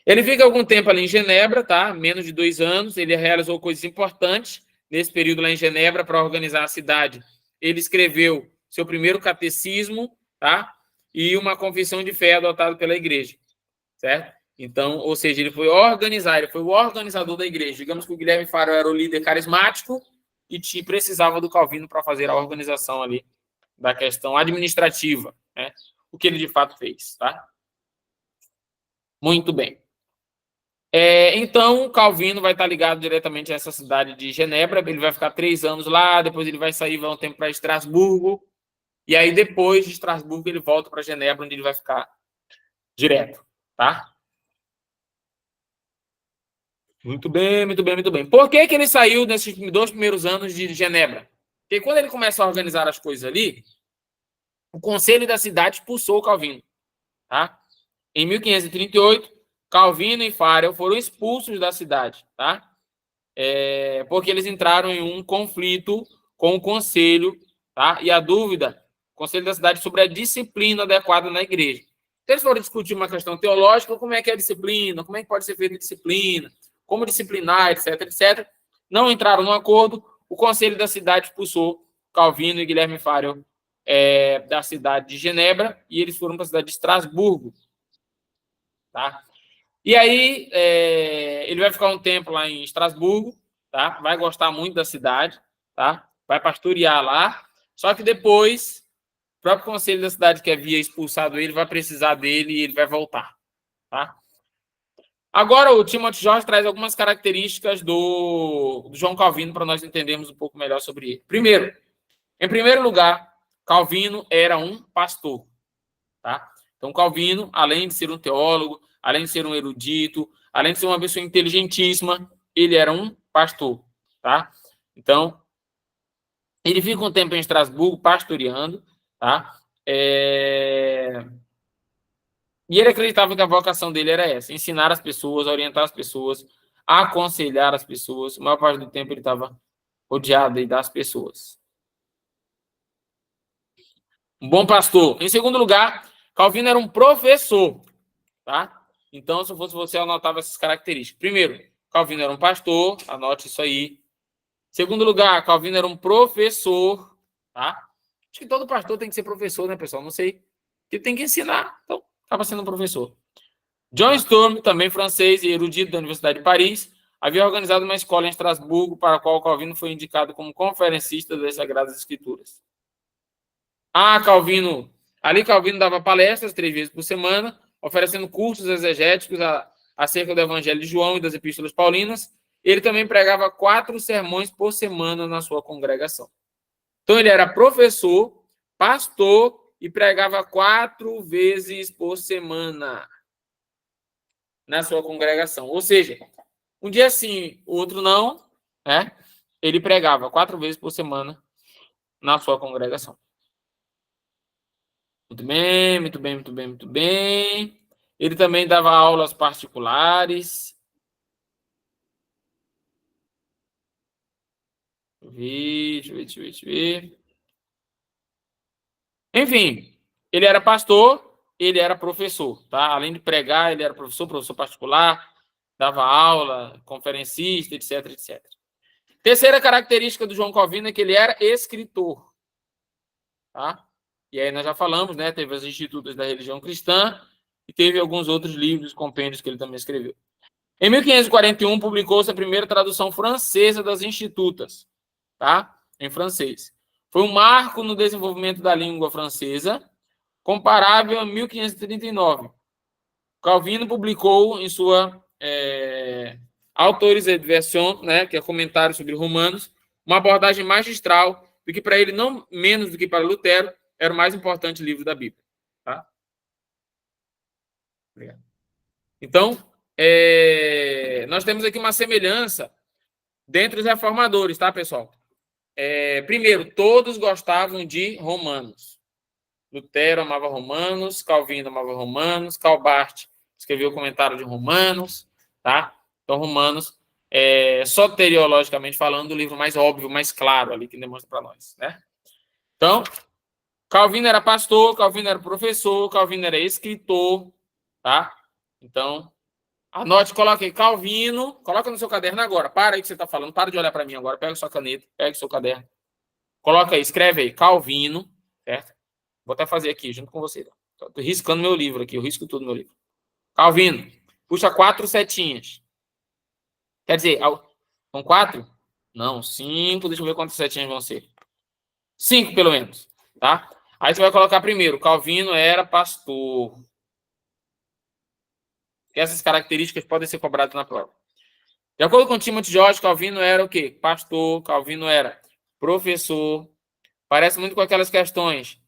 Ele fica algum tempo ali em Genebra, tá? Menos de 2 anos, ele realizou coisas importantes nesse período lá em Genebra para organizar a cidade. Ele escreveu seu primeiro catecismo, tá? E uma confissão de fé adotada pela igreja, certo? Então, ou seja, ele foi o organizador da igreja. Digamos que o Guilherme Farel era o líder carismático e precisava do Calvino para fazer a organização ali da questão administrativa, né? O que ele de fato fez, tá? Muito bem. Então, Calvino vai estar ligado diretamente a essa cidade de Genebra. Ele vai ficar 3 anos lá, depois ele vai sair, vai um tempo para Estrasburgo, E aí, depois de Estrasburgo, ele volta para Genebra, onde ele vai ficar direto, tá? Muito bem, muito bem, muito bem. Por que ele saiu nesses 2 primeiros anos de Genebra? Porque quando ele começa a organizar as coisas ali, o conselho da cidade expulsou o Calvino, tá? Em 1538, Calvino e Farel foram expulsos da cidade, tá? Porque eles entraram em um conflito com o conselho, tá? E a dúvida, o conselho da cidade, sobre a disciplina adequada na igreja. Então, eles foram discutir uma questão teológica, como é que é a disciplina, como é que pode ser feita a disciplina, como disciplinar, etc, etc. Não entraram no acordo, o conselho da cidade expulsou Calvino e Guilherme Farel da cidade de Genebra, e eles foram para a cidade de Estrasburgo, tá? E aí, ele vai ficar um tempo lá em Estrasburgo, tá? Vai gostar muito da cidade, tá? Vai pastorear lá, só que depois o próprio conselho da cidade que havia expulsado ele vai precisar dele e ele vai voltar, tá? Agora, o Timothy George traz algumas características do João Calvino para nós entendermos um pouco melhor sobre ele. Primeiro, em primeiro lugar, Calvino era um pastor, tá? Então, Calvino, além de ser um teólogo, além de ser um erudito, além de ser uma pessoa inteligentíssima, ele era um pastor, tá? Então, ele fica um tempo em Estrasburgo pastoreando, tá? E ele acreditava que a vocação dele era essa, ensinar as pessoas, orientar as pessoas, aconselhar as pessoas. A maior parte do tempo ele estava rodeado aí das pessoas. Um bom pastor. Em segundo lugar, Calvino era um professor, tá? Então, se eu fosse você, eu anotava essas características. Primeiro, Calvino era um pastor, anote isso aí. Segundo lugar, Calvino era um professor, tá? Acho que todo pastor tem que ser professor, né, pessoal? Não sei. Ele tem que ensinar, então acaba sendo um professor. John Storm, também francês e erudito da Universidade de Paris, havia organizado uma escola em Estrasburgo, para a qual Calvino foi indicado como conferencista das Sagradas Escrituras. Calvino dava palestras 3 vezes por semana, oferecendo cursos exegéticos acerca do Evangelho de João e das Epístolas Paulinas. Ele também pregava 4 sermões por semana na sua congregação. Então, ele era professor, pastor e pregava 4 vezes por semana na sua congregação. Ou seja, um dia sim, o outro não, né? Ele pregava 4 vezes por semana na sua congregação. Muito bem, muito bem, muito bem, muito bem. Ele também dava aulas particulares. Deixa eu ver. Enfim, ele era pastor, ele era professor, tá? Além de pregar, ele era professor particular, dava aula, conferencista, etc, etc. Terceira característica do João Calvino é que ele era escritor, tá? E aí nós já falamos, né? Teve as Institutas da Religião Cristã e teve alguns outros livros, compêndios que ele também escreveu. Em 1541, publicou-se a primeira tradução francesa das Institutas, tá? Em francês. Foi um marco no desenvolvimento da língua francesa, comparável a 1539. Calvino publicou em sua Autores et Versions, né, que é comentário sobre Romanos, uma abordagem magistral do que para ele, não menos do que para Lutero, era o mais importante livro da Bíblia. Tá? Obrigado. Então, nós temos aqui uma semelhança dentre os reformadores, tá, pessoal? Primeiro, todos gostavam de Romanos. Lutero amava Romanos, Calvino amava Romanos, Calbart escreveu o comentário de Romanos, tá? Então, Romanos, soteriologicamente falando, o livro mais óbvio, mais claro ali, que demonstra para nós, né? Então, Calvino era pastor, Calvino era professor, Calvino era escritor, tá? Então, anote, coloque aí, Calvino, coloca no seu caderno agora, para aí que você está falando, para de olhar para mim agora, pega sua caneta, pega seu caderno, coloca aí, escreve aí, Calvino, certo? Vou até fazer aqui, junto com você. Estou riscando meu livro aqui, eu risco tudo no meu livro. Calvino, puxa 4 setinhas. Quer dizer, são 4? Não, 5, deixa eu ver quantas setinhas vão ser. 5, pelo menos, tá? Aí você vai colocar primeiro, Calvino era pastor. Essas características podem ser cobradas na prova. De acordo com Timothy George, Calvino era o quê? Pastor, Calvino era professor. Parece muito com aquelas questões.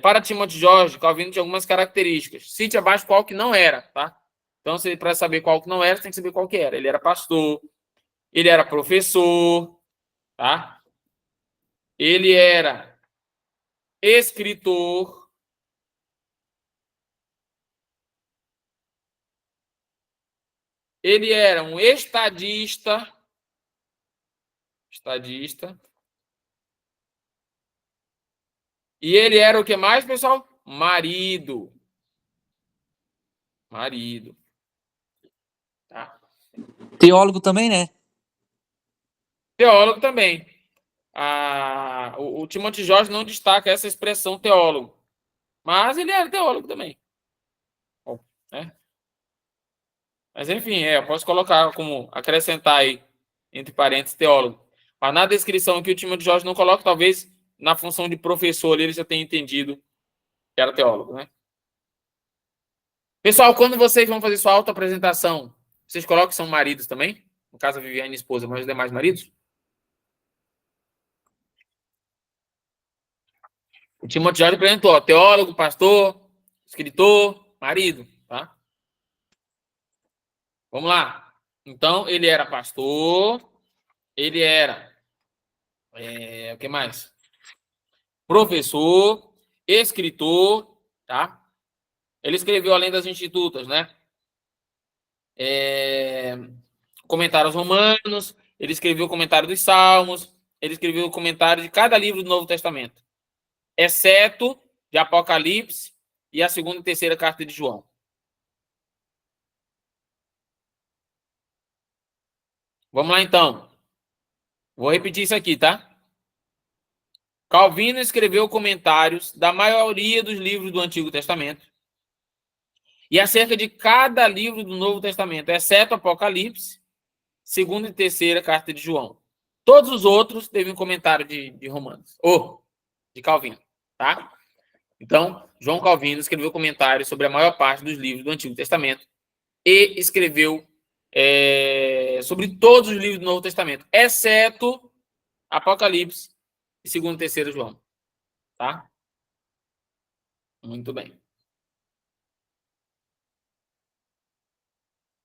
Para Timothy George, Calvino tinha algumas características. Cite abaixo qual que não era, tá? Então, para saber qual que não era, você tem que saber qual que era. Ele era pastor, ele era professor, tá? Ele era escritor, ele era um estadista, e ele era o que mais, pessoal? Marido. Tá? Teólogo também, né? Teólogo também. O Timothy George não destaca essa expressão teólogo, mas ele era teólogo também. Bom, né? Mas enfim, eu posso colocar como acrescentar aí, entre parênteses, teólogo. Mas na descrição que o Timothy George não coloca, talvez na função de professor ali, ele já tenha entendido que era teólogo, né? Pessoal, quando vocês vão fazer sua autoapresentação, vocês colocam que são maridos também? No caso, a Viviane, esposa, mas os demais maridos? O Timothy George apresentou, ó, teólogo, pastor, escritor, marido, tá? Vamos lá. Então, ele era pastor, ele era, o que mais? Professor, escritor, tá? Ele escreveu Além das Institutas, né? Comentários romanos, ele escreveu o comentário dos Salmos, ele escreveu o comentário de cada livro do Novo Testamento, exceto de Apocalipse e a segunda e terceira carta de João. Vamos lá, então. Vou repetir isso aqui, tá? Calvino escreveu comentários da maioria dos livros do Antigo Testamento e acerca de cada livro do Novo Testamento, exceto Apocalipse, segunda e terceira carta de João. Todos os outros teve um comentário de Romanos, ou de Calvino, tá? Então, João Calvino escreveu comentários sobre a maior parte dos livros do Antigo Testamento e escreveu sobre todos os livros do Novo Testamento, exceto Apocalipse e segundo e terceiro João, tá? Muito bem.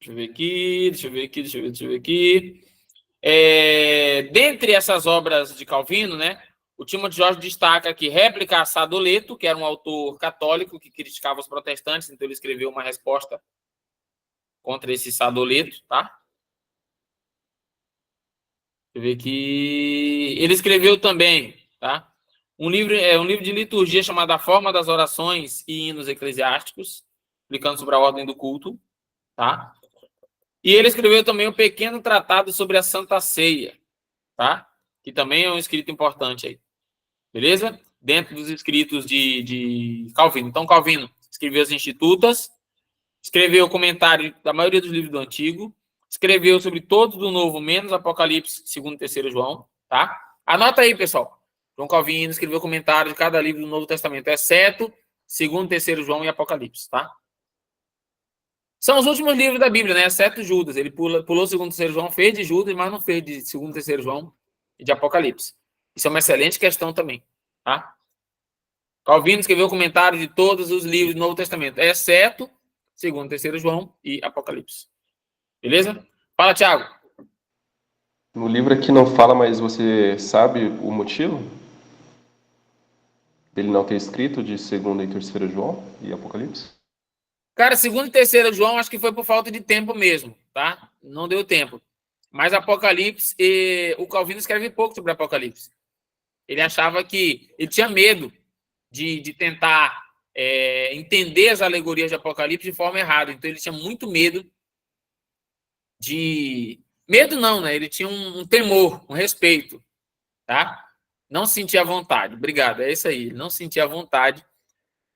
Deixa eu ver aqui. Dentre essas obras de Calvino, né, o Timothy George destaca aqui Réplica a Sadoleto, que era um autor católico que criticava os protestantes, então ele escreveu uma resposta contra esse Sadoleto, tá? Deixa eu ver aqui. Ele escreveu também, tá? Um livro de liturgia chamado A Forma das Orações e Hinos Eclesiásticos, explicando sobre a ordem do culto, tá? E ele escreveu também um pequeno tratado sobre a Santa Ceia, tá? Que também é um escrito importante aí. Beleza? Dentro dos escritos de Calvino. Então, Calvino escreveu as Institutas, escreveu o comentário da maioria dos livros do Antigo, escreveu sobre todos do Novo, menos Apocalipse, segundo e terceiro João, tá? Anota aí, pessoal. João Calvino escreveu comentário de cada livro do Novo Testamento, exceto segundo e terceiro João e Apocalipse, tá? São os últimos livros da Bíblia, né? Exceto Judas. Ele pulou segundo e terceiro João, fez de Judas, mas não fez de segundo e terceiro João e de Apocalipse. Isso é uma excelente questão também, tá? Calvino escreveu comentários de todos os livros do Novo Testamento, exceto segundo e terceiro João e Apocalipse. Beleza? Fala, Thiago. No livro aqui não fala, mas você sabe o motivo dele não ter escrito de 2º e 3º João e Apocalipse? Cara, segundo e terceiro João, acho que foi por falta de tempo mesmo, tá? Não deu tempo. Mas Apocalipse, o Calvino escreve pouco sobre Apocalipse. Ele achava que... Ele tinha medo de tentar entender as alegorias de Apocalipse de forma errada. Então, ele tinha muito medo de... Medo não, né? Ele tinha um temor, um respeito, tá? Não sentia vontade. Obrigado, é isso aí. Ele não sentia vontade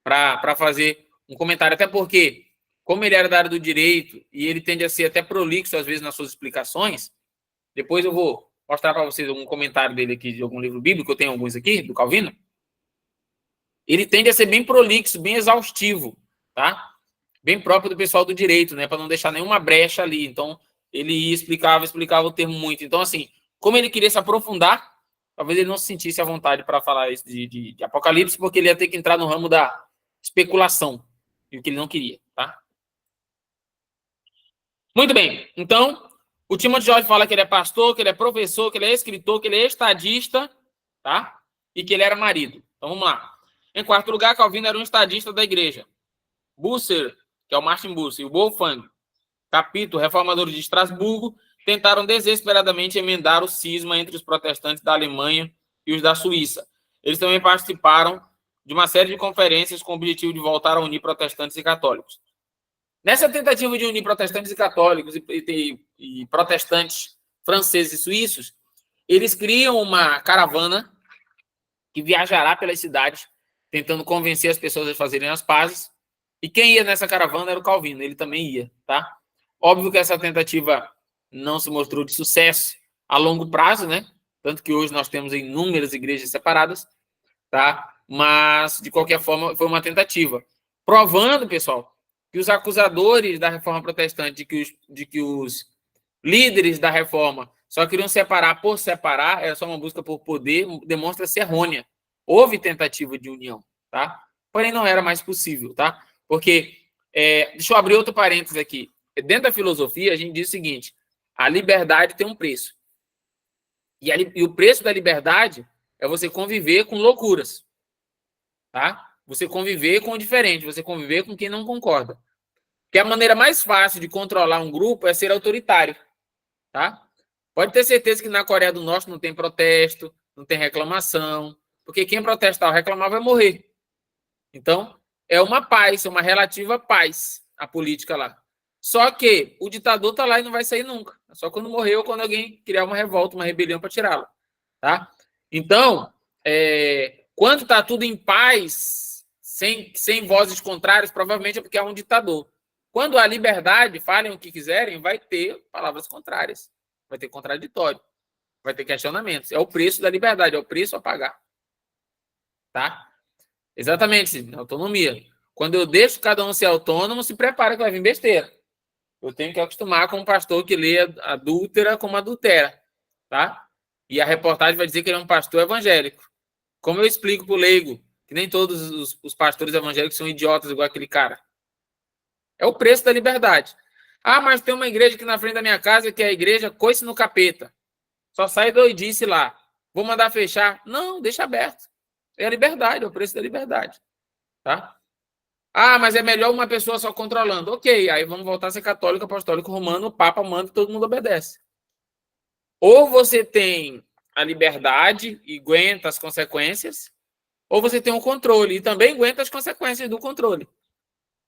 para fazer um comentário, até porque, como ele era da área do direito e ele tende a ser até prolixo, às vezes, nas suas explicações, depois eu vou mostrar para vocês algum comentário dele aqui de algum livro bíblico, eu tenho alguns aqui, do Calvino. Ele tende a ser bem prolixo, bem exaustivo, tá? Bem próprio do pessoal do direito, né? Para não deixar nenhuma brecha ali. Então, ele ia, explicava o termo muito. Então, assim, como ele queria se aprofundar talvez ele não se sentisse à vontade para falar isso de Apocalipse, porque ele ia ter que entrar no ramo da especulação, e o que ele não queria, tá? Muito bem, então, o Timothy George fala que ele é pastor, que ele é professor, que ele é escritor, que ele é estadista, tá? E que ele era marido. Então, vamos lá. Em quarto lugar, Calvino era um estadista da igreja. Busser, que é o Martin Busser, e o Wolfgang Capito, reformadores de Estrasburgo, tentaram desesperadamente emendar o cisma entre os protestantes da Alemanha e os da Suíça. Eles também participaram de uma série de conferências com o objetivo de voltar a unir protestantes e católicos. Nessa tentativa de unir protestantes e católicos e protestantes franceses e suíços, eles criam uma caravana que viajará pelas cidades, tentando convencer as pessoas a fazerem as pazes. E quem ia nessa caravana era o Calvino, ele também ia, tá? Óbvio que essa tentativa não se mostrou de sucesso a longo prazo, né? Tanto que hoje nós temos inúmeras igrejas separadas, tá? Mas, de qualquer forma, foi uma tentativa. Provando, pessoal, que os acusadores da reforma protestante, de que os líderes da reforma só queriam separar por separar, era só uma busca por poder, demonstra-se errônea. Houve tentativa de união, tá? Porém, não era mais possível, tá? Porque, deixa eu abrir outro parênteses aqui. Dentro da filosofia, a gente diz o seguinte: a liberdade tem um preço. E o preço da liberdade é você conviver com loucuras, tá? Você conviver com o diferente, você conviver com quem não concorda. Porque a maneira mais fácil de controlar um grupo é ser autoritário, tá? Pode ter certeza que na Coreia do Norte não tem protesto, não tem reclamação, porque quem protestar ou reclamar vai morrer. Então, é uma paz, é uma relativa paz a política lá. Só que o ditador tá lá e não vai sair nunca. Só quando morrer ou quando alguém criar uma revolta, uma rebelião para tirá-lo, tá? Então, quando tá tudo em paz, sem vozes contrárias, provavelmente é porque há um ditador. Quando há liberdade, falem o que quiserem, vai ter palavras contrárias. Vai ter contraditório. Vai ter questionamentos. É o preço da liberdade, é o preço a pagar. Tá? Exatamente, autonomia. Quando eu deixo cada um ser autônomo, se prepara que vai vir besteira. Eu tenho que acostumar com um pastor que lê adúltera como adultera. Tá? E a reportagem vai dizer que ele é um pastor evangélico. Como eu explico para o leigo que nem todos os pastores evangélicos são idiotas igual aquele cara. É o preço da liberdade. Ah, mas tem uma igreja aqui na frente da minha casa que é a igreja coice no capeta. Só sai doidice lá. Vou mandar fechar. Não, deixa aberto. É a liberdade, é o preço da liberdade. Tá? Ah, mas é melhor uma pessoa só controlando. Ok, aí vamos voltar a ser católico, apostólico, romano, o Papa manda e todo mundo obedece. Ou você tem a liberdade e aguenta as consequências, ou você tem o controle e também aguenta as consequências do controle.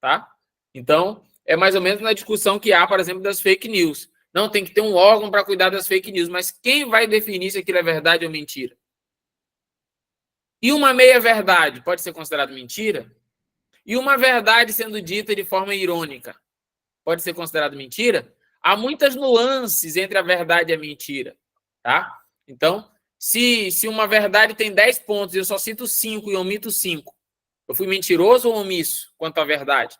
Tá? Então, é mais ou menos na discussão que há, por exemplo, das fake news. Não, tem que ter um órgão para cuidar das fake news, mas quem vai definir se aquilo é verdade ou mentira? E uma meia-verdade pode ser considerada mentira? E uma verdade sendo dita de forma irônica pode ser considerada mentira? Há muitas nuances entre a verdade e a mentira. Tá? Então, se uma verdade tem 10 pontos e eu só cito 5 e omito 5, eu fui mentiroso ou omisso quanto à verdade?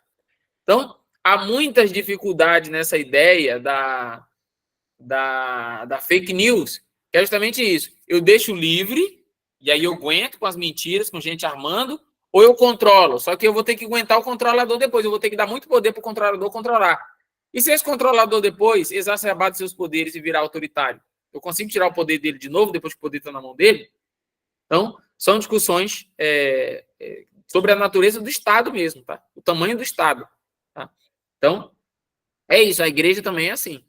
Então, há muitas dificuldades nessa ideia da fake news, que é justamente isso. Eu deixo livre, e aí eu aguento com as mentiras, com gente armando, ou eu controlo. Só que eu vou ter que aguentar o controlador depois. Eu vou ter que dar muito poder para o controlador controlar. E se esse controlador depois exacerbar seus poderes e virar autoritário? Eu consigo tirar o poder dele de novo, depois que o poder está na mão dele? Então, são discussões sobre a natureza do Estado mesmo, tá? O tamanho do Estado. Tá? Então, é isso. A igreja também é assim.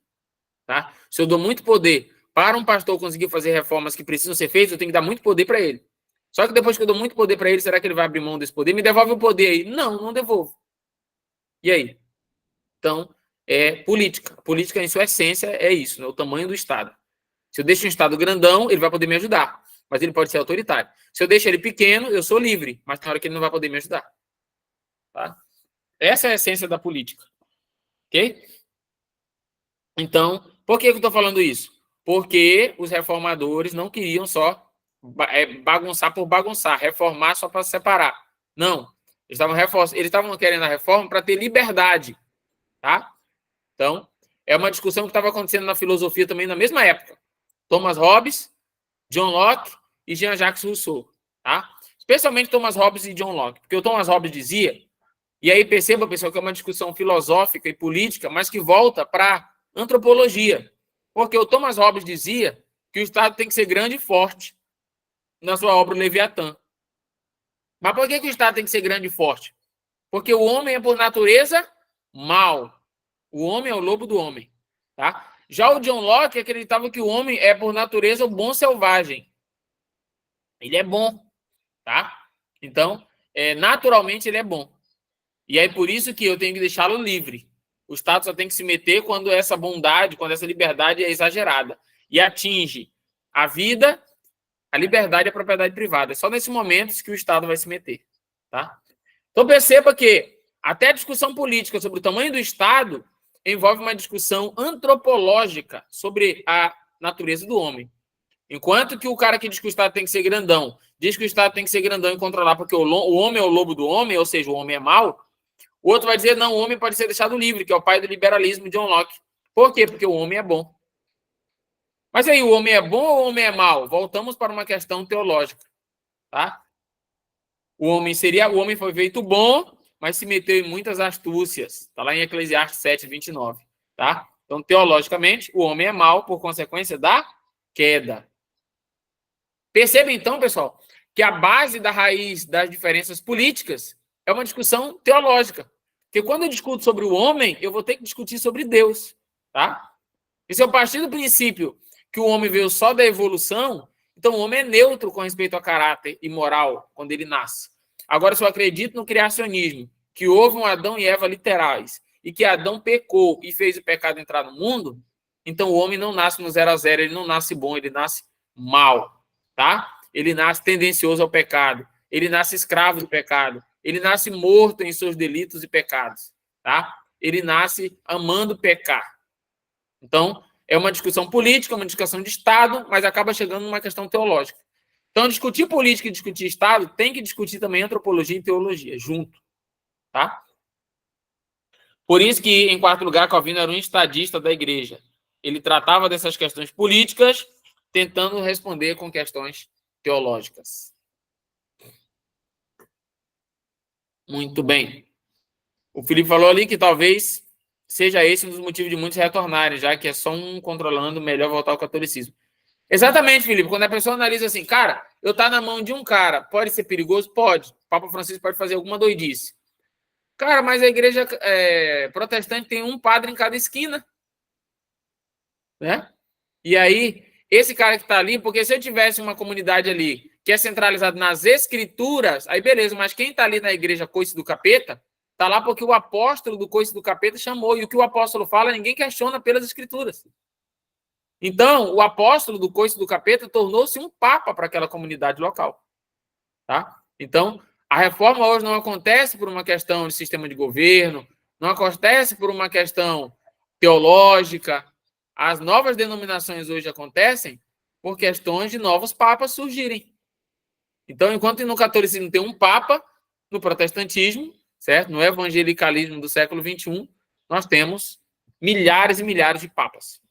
Tá? Se eu dou muito poder para um pastor conseguir fazer reformas que precisam ser feitas, eu tenho que dar muito poder para ele. Só que depois que eu dou muito poder para ele, será que ele vai abrir mão desse poder? Me devolve o poder aí. Não, não devolvo. E aí? Então, é política. Política, em sua essência, é isso, né? O tamanho do Estado. Se eu deixo um Estado grandão, ele vai poder me ajudar, mas ele pode ser autoritário. Se eu deixo ele pequeno, eu sou livre, mas tem hora que ele não vai poder me ajudar. Tá? Essa é a essência da política. Ok? Então, por que eu estou falando isso? Porque os reformadores não queriam só bagunçar por bagunçar, reformar só para separar. Não. Eles estavam querendo a reforma para ter liberdade. Tá? Então, é uma discussão que estava acontecendo na filosofia também na mesma época. Thomas Hobbes, John Locke e Jean-Jacques Rousseau, tá? Especialmente Thomas Hobbes e John Locke, porque o Thomas Hobbes dizia, e aí perceba, pessoal, que é uma discussão filosófica e política, mas que volta para antropologia, porque o Thomas Hobbes dizia que o Estado tem que ser grande e forte, na sua obra Leviatã. Mas por que o Estado tem que ser grande e forte? Porque o homem é, por natureza, mau. O homem é o lobo do homem. Tá? Já o John Locke acreditava que o homem é, por natureza, o bom selvagem. Ele é bom. Tá? Então, naturalmente, ele é bom. E é por isso que eu tenho que deixá-lo livre. O Estado só tem que se meter quando essa bondade, quando essa liberdade é exagerada e atinge a vida, a liberdade e a propriedade privada. É só nesses momentos que o Estado vai se meter. Tá? Então, perceba que até a discussão política sobre o tamanho do Estado envolve uma discussão antropológica sobre a natureza do homem. Enquanto que o cara que diz que o Estado tem que ser grandão, diz que o Estado tem que ser grandão e controlar porque o homem é o lobo do homem, ou seja, o homem é mau, o outro vai dizer, não, o homem pode ser deixado livre, que é o pai do liberalismo, John Locke. Por quê? Porque o homem é bom. Mas aí, o homem é bom ou o homem é mau? Voltamos para uma questão teológica. Tá? O homem foi feito bom, mas se meteu em muitas astúcias. Está lá em Eclesiastes 7:29. Tá? Então, teologicamente, o homem é mau por consequência da queda. Perceba, então, pessoal, que a base da raiz das diferenças políticas é uma discussão teológica. Porque quando eu discuto sobre o homem, eu vou ter que discutir sobre Deus. Tá? E se eu partir do princípio que o homem veio só da evolução, então o homem é neutro com respeito a caráter e moral quando ele nasce. Agora, se eu acredito no criacionismo, que houve um Adão e Eva literais, e que Adão pecou e fez o pecado entrar no mundo, então o homem não nasce no 0 a 0, ele não nasce bom, ele nasce mal. Tá? Ele nasce tendencioso ao pecado, ele nasce escravo do pecado, ele nasce morto em seus delitos e pecados. Tá? Ele nasce amando pecar. Então, é uma discussão política, uma discussão de Estado, mas acaba chegando numa questão teológica. Então, discutir política e discutir Estado tem que discutir também antropologia e teologia, junto. Tá? Por isso que, em quarto lugar, Calvino era um estadista da igreja. Ele tratava dessas questões políticas, tentando responder com questões teológicas. Muito bem. O Felipe falou ali que talvez seja esse um dos motivos de muitos retornarem, já que é só um controlando melhor voltar ao catolicismo. Exatamente, Felipe. Quando a pessoa analisa assim, cara, eu tá na mão de um cara, pode ser perigoso? Pode. O Papa Francisco pode fazer alguma doidice. Cara, mas a igreja protestante tem um padre em cada esquina. Né? E aí, esse cara que tá ali, porque se eu tivesse uma comunidade ali que é centralizada nas escrituras, aí beleza, mas quem tá ali na igreja coice do capeta, tá lá porque o apóstolo do coice do capeta chamou, e o que o apóstolo fala, ninguém questiona pelas escrituras. Então, o apóstolo do coice do capeta tornou-se um papa para aquela comunidade local. Tá? Então, a reforma hoje não acontece por uma questão de sistema de governo, não acontece por uma questão teológica. As novas denominações hoje acontecem por questões de novos papas surgirem. Então, enquanto no catolicismo tem um papa, no protestantismo, certo? No evangelicalismo do século XXI, nós temos milhares e milhares de papas.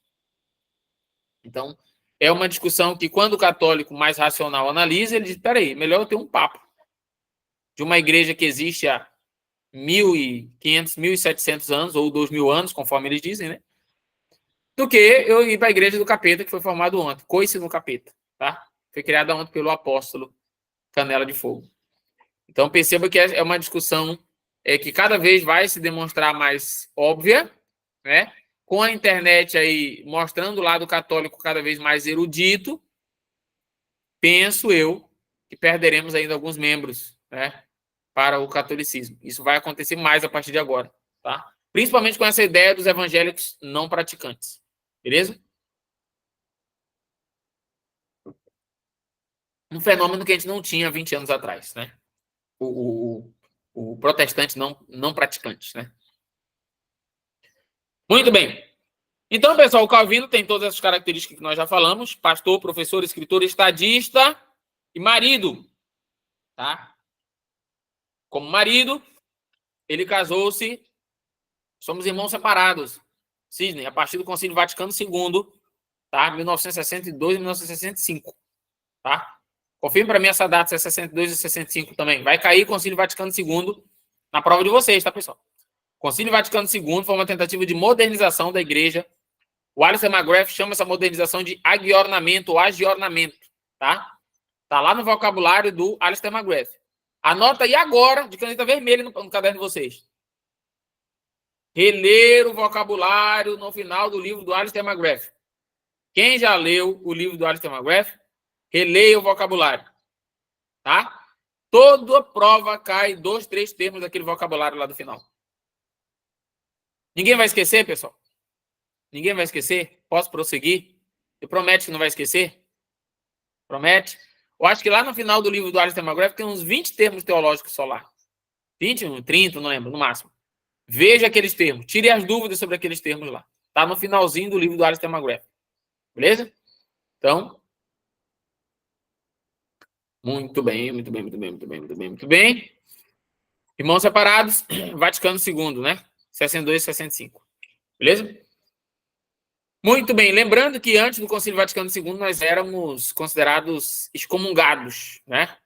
Então, é uma discussão que, quando o católico mais racional analisa, ele diz, peraí, melhor eu ter um papa de uma igreja que existe há 1.500, 1.700 anos, ou 2.000 anos, conforme eles dizem, né? Do que eu ir para a igreja do capeta, que foi formado ontem. Coice no capeta, tá? Foi criada ontem pelo apóstolo Canela de Fogo. Então, perceba que é uma discussão que cada vez vai se demonstrar mais óbvia, né? Com a internet aí mostrando o lado católico cada vez mais erudito, penso eu que perderemos ainda alguns membros, né, para o catolicismo. Isso vai acontecer mais a partir de agora, tá? Principalmente com essa ideia dos evangélicos não praticantes. Beleza? Um fenômeno que a gente não tinha 20 anos atrás, né? O protestante não praticante, né? Muito bem. Então, pessoal, o Calvino tem todas essas características que nós já falamos: pastor, professor, escritor, estadista e marido. Tá? Como marido, ele casou-se, somos irmãos separados. Sidney, a partir do Concílio Vaticano II, tá? 1962 e 1965. Tá? Confirme para mim essa data, se é 62 e 65 também. Vai cair Concílio Vaticano II na prova de vocês, tá, pessoal? Concílio Vaticano II foi uma tentativa de modernização da igreja. O Alistair McGrath chama essa modernização de agiornamento ou agiornamento, tá? Tá lá no vocabulário do Alistair McGrath. Anota aí agora, de caneta vermelha no caderno de vocês. Reler o vocabulário no final do livro do Alistair McGrath. Quem já leu o livro do Alistair McGrath, releia o vocabulário. Tá? Toda prova cai 2, 3 termos daquele vocabulário lá do final. Ninguém vai esquecer, pessoal? Ninguém vai esquecer? Posso prosseguir? Você promete que não vai esquecer? Promete? Eu acho que lá no final do livro do Alistair McGrath tem uns 20 termos teológicos só lá. 20, 30, não lembro, no máximo. Veja aqueles termos. Tire as dúvidas sobre aqueles termos lá. Tá no finalzinho do livro do Alistair McGrath. Beleza? Então, muito bem, muito bem, muito bem, muito bem, muito bem, muito bem. Irmãos separados, Vaticano II, né? 62 e 65. Beleza? Muito bem. Lembrando que antes do Concílio Vaticano II nós éramos considerados excomungados, né?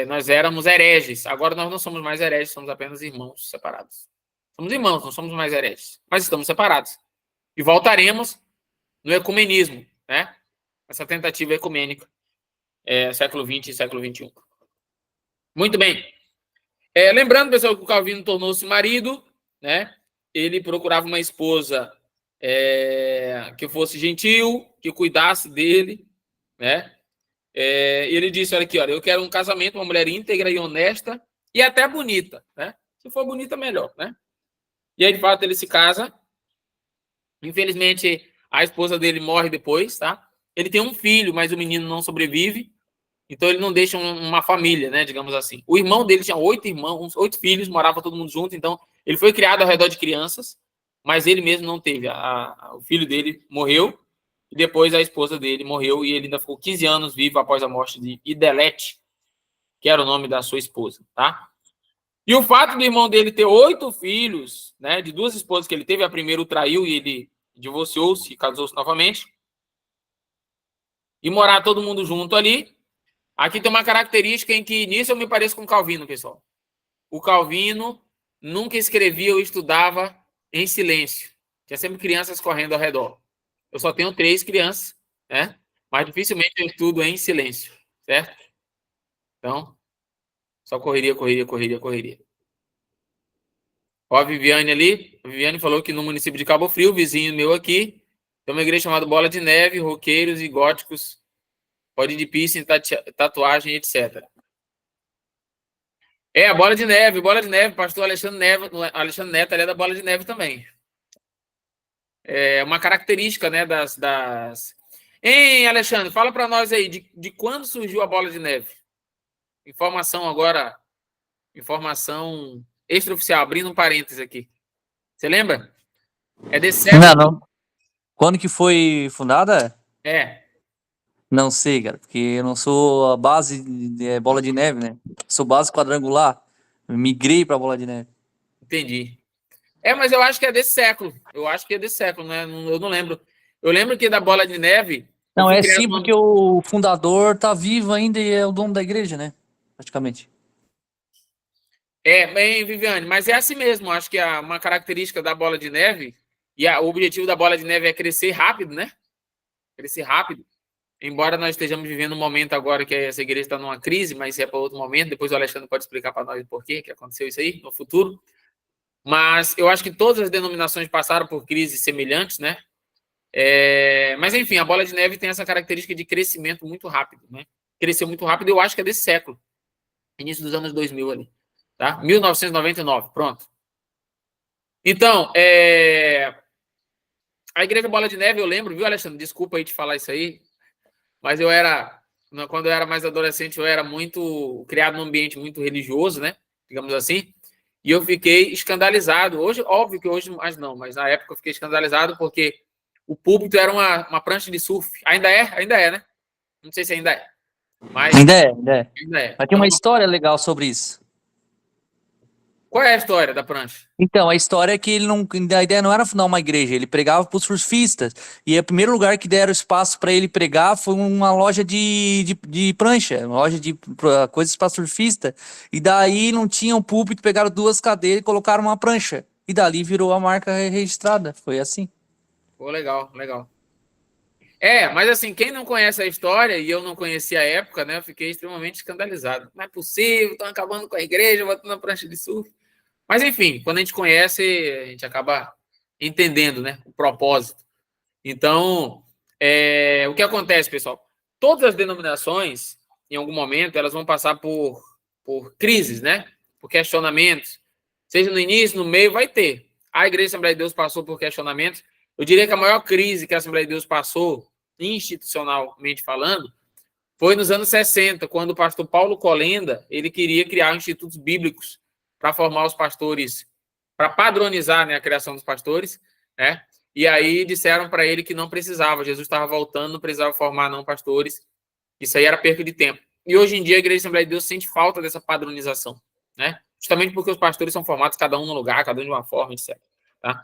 Nós éramos hereges. Agora nós não somos mais hereges, somos apenas irmãos separados. Somos irmãos, não somos mais hereges. Mas estamos separados. E voltaremos no ecumenismo, né? Essa tentativa ecumênica, século XX e século XXI. Muito bem. Lembrando, pessoal, que o Calvino tornou-se marido, né? Ele procurava uma esposa que fosse gentil, que cuidasse dele, né? Ele disse, olha aqui, olha, eu quero um casamento, uma mulher íntegra e honesta e até bonita, né? Se for bonita, melhor, né? E aí, de fato, ele se casa. Infelizmente, a esposa dele morre depois, tá? Ele tem um filho, mas o menino não sobrevive. Então, ele não deixa uma família, né? Digamos assim. O irmão dele tinha 8 irmãos, 8 filhos, morava todo mundo junto. Então, ele foi criado ao redor de crianças, mas ele mesmo não teve. O filho dele morreu. E depois a esposa dele morreu e ele ainda ficou 15 anos vivo após a morte de Idelete, que era o nome da sua esposa, tá? E o fato do irmão dele ter 8 filhos, né, de 2 esposas que ele teve, a primeira o traiu e ele divorciou-se e casou-se novamente, e morar todo mundo junto ali. Aqui tem uma característica em que nisso eu me pareço com o Calvino, pessoal. O Calvino nunca escrevia ou estudava em silêncio. Tinha sempre crianças correndo ao redor. Eu só tenho 3 crianças, né? Mas dificilmente eu estudo em silêncio, certo? Então, só correria, correria, correria, correria. Ó, a Viviane ali. A Viviane falou que no município de Cabo Frio, vizinho meu aqui, tem uma igreja chamada Bola de Neve, roqueiros e góticos, pode ir de piercing, tatuagem, etc. A Bola de Neve, pastor Alexandre Neto, ele é da Bola de Neve também. É uma característica, né, Hein, Alexandre, fala para nós aí, de quando surgiu a Bola de Neve? Informação agora, informação extraoficial, abrindo um parênteses aqui. Você lembra? É desse século? Não. Quando que foi fundada? Não sei, cara, porque eu não sou a base de Bola de Neve, né? Sou base quadrangular. Migrei pra Bola de Neve. Entendi. Mas eu acho que é desse século. Né? Eu não lembro. Eu lembro que da Bola de Neve... Não, sim, porque o fundador tá vivo ainda e é o dono da igreja, né? Praticamente. Bem, Viviane, mas é assim mesmo. Acho que uma característica da Bola de Neve, e o objetivo da Bola de Neve é crescer rápido, né? Crescer rápido. Embora nós estejamos vivendo um momento agora que essa igreja está numa crise, mas é para outro momento. Depois o Alexandre pode explicar para nós por que aconteceu isso aí no futuro. Mas eu acho que todas as denominações passaram por crises semelhantes, né? Mas, enfim, a Bola de Neve tem essa característica de crescimento muito rápido, né? Cresceu muito rápido, eu acho que é desse século. Início dos anos 2000 ali. Tá? 1999, pronto. Então, a Igreja Bola de Neve, eu lembro, viu, Alexandre? Desculpa aí te falar isso aí, mas quando eu era mais adolescente, eu era muito criado num ambiente muito religioso, né? Digamos assim. E eu fiquei escandalizado. Hoje, óbvio que hoje mais não, mas na época eu fiquei escandalizado porque o púlpito era uma prancha de surf. Ainda é, né? Não sei se ainda é. Mas Ainda é. Ainda é. Mas tem uma história legal sobre isso. Qual é a história da prancha? Então, a história é que ele não, a ideia não era fundar uma igreja, ele pregava para os surfistas. E o primeiro lugar que deram espaço para ele pregar foi uma loja de prancha, uma loja de coisas para surfista. E daí não tinha um púlpito, pegaram 2 cadeiras e colocaram uma prancha. E dali virou a marca registrada. Foi assim. Pô, legal, legal. Mas assim, quem não conhece a história, e eu não conhecia a época, né? Eu fiquei extremamente escandalizado. Não é possível, estão acabando com a igreja, botando a prancha de surf. Mas enfim, quando a gente conhece, a gente acaba entendendo, né? O propósito. Então, o que acontece, pessoal? Todas as denominações, em algum momento, elas vão passar por crises, né? Por questionamentos. Seja no início, no meio, vai ter. A Igreja Assembleia de Deus passou por questionamentos. Eu diria que a maior crise que a Assembleia de Deus passou, institucionalmente falando, foi nos anos 60, quando o pastor Paulo Colenda, ele queria criar institutos bíblicos para formar os pastores, para padronizar, né, a criação dos pastores, né? E aí disseram para ele que não precisava, Jesus estava voltando, não precisava formar não pastores, isso aí era perca de tempo. E hoje em dia a Igreja Assembleia de Deus sente falta dessa padronização, né? Justamente porque os pastores são formados cada um no lugar, cada um de uma forma, etc. Tá?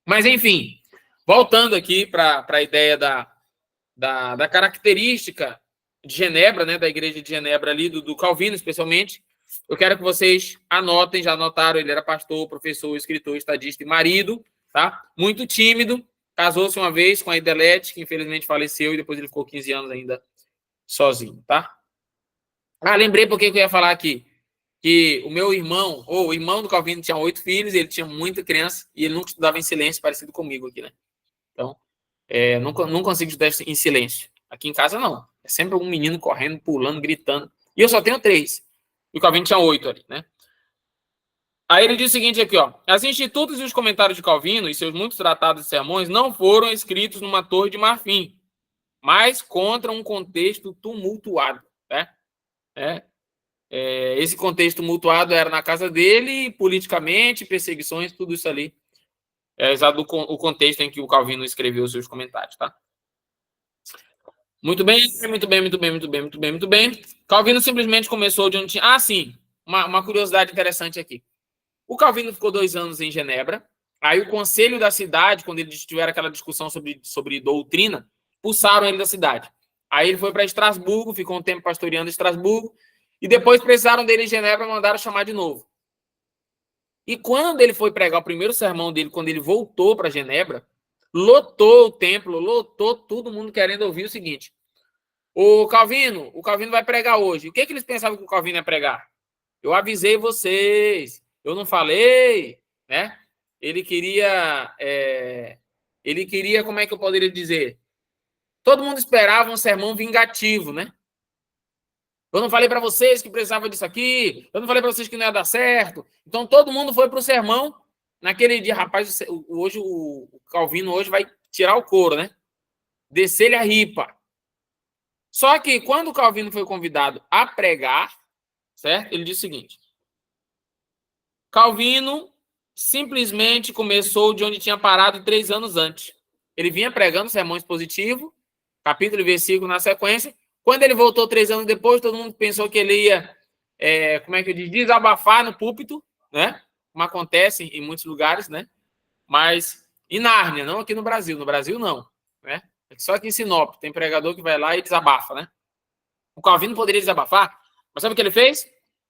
Mas, enfim, voltando aqui para a ideia da característica de Genebra, né, da Igreja de Genebra ali, do Calvino, especialmente, eu quero que vocês anotem, já anotaram, ele era pastor, professor, escritor, estadista e marido, tá? Muito tímido, casou-se uma vez com a Idelete, que infelizmente faleceu, e depois ele ficou 15 anos ainda sozinho, tá? Lembrei porque que eu ia falar aqui, que o meu irmão, ou o irmão do Calvino tinha 8 filhos, ele tinha muita criança, e ele nunca estudava em silêncio, parecido comigo aqui, né? Então, não consigo estudar em silêncio. Aqui em casa, não. É sempre um menino correndo, pulando, gritando. E eu só tenho 3. E o Calvino tinha 8 ali, né? Aí ele diz o seguinte aqui, ó. As institutas e os comentários de Calvino e seus muitos tratados e sermões não foram escritos numa torre de marfim, mas contra um contexto tumultuado, né? Esse contexto tumultuado era na casa dele, politicamente, perseguições, tudo isso ali. É exato o contexto em que o Calvino escreveu os seus comentários, tá? Muito bem, muito bem, muito bem, muito bem, muito bem, muito bem. Calvino simplesmente começou de onde tinha... sim, uma curiosidade interessante aqui. O Calvino ficou 2 anos em Genebra, aí o conselho da cidade, quando eles tiveram aquela discussão sobre doutrina, expulsaram ele da cidade. Aí ele foi para Estrasburgo, ficou um tempo pastoreando Estrasburgo, e depois precisaram dele em Genebra e mandaram chamar de novo. E quando ele foi pregar o primeiro sermão dele, quando ele voltou para Genebra, lotou o templo, lotou todo mundo querendo ouvir o seguinte: o Calvino vai pregar hoje. O que eles pensavam que o Calvino ia pregar? Eu avisei vocês, eu não falei, né? Ele queria, como é que eu poderia dizer? Todo mundo esperava um sermão vingativo, né? Eu não falei para vocês que precisava disso aqui, eu não falei para vocês que não ia dar certo. Então todo mundo foi para o sermão naquele dia. Rapaz, hoje o Calvino hoje vai tirar o couro, né? Descer-lhe a ripa. Só que quando o Calvino foi convidado a pregar, certo? Ele disse o seguinte: Calvino simplesmente começou de onde tinha parado 3 anos antes. Ele vinha pregando sermão expositivo, capítulo e versículo na sequência. Quando ele voltou 3 anos depois, todo mundo pensou que ele ia, como é que eu digo, desabafar no púlpito, né? Como acontece em muitos lugares, né? Mas em Nárnia, não aqui no Brasil. No Brasil, não, né? Só aqui em Sinop tem pregador que vai lá e desabafa, né? O Calvino poderia desabafar, mas sabe o que ele fez?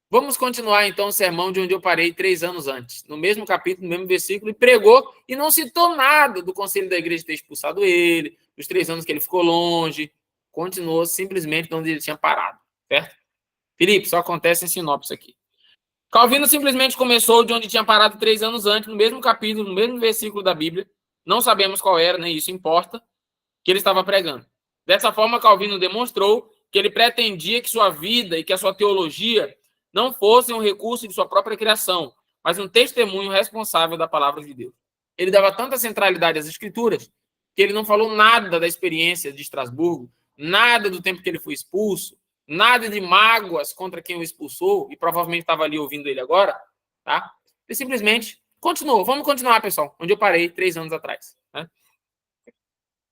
Vamos continuar, então, o sermão de onde eu parei 3 anos antes. No mesmo capítulo, no mesmo versículo, e pregou e não citou nada do conselho da igreja ter expulsado ele, dos 3 anos que ele ficou longe. Continuou simplesmente onde ele tinha parado, certo? Felipe, só acontece em Sinop isso aqui. Calvino simplesmente começou de onde tinha parado 3 anos antes, no mesmo capítulo, no mesmo versículo da Bíblia. Não sabemos qual era, nem isso importa, que ele estava pregando. Dessa forma, Calvino demonstrou que ele pretendia que sua vida e que a sua teologia não fossem um recurso de sua própria criação, mas um testemunho responsável da palavra de Deus. Ele dava tanta centralidade às escrituras que ele não falou nada da experiência de Estrasburgo, nada do tempo que ele foi expulso, nada de mágoas contra quem o expulsou, e provavelmente estava ali ouvindo ele agora, tá? Ele simplesmente continuou. Vamos continuar, pessoal, onde eu parei 3 anos atrás, né?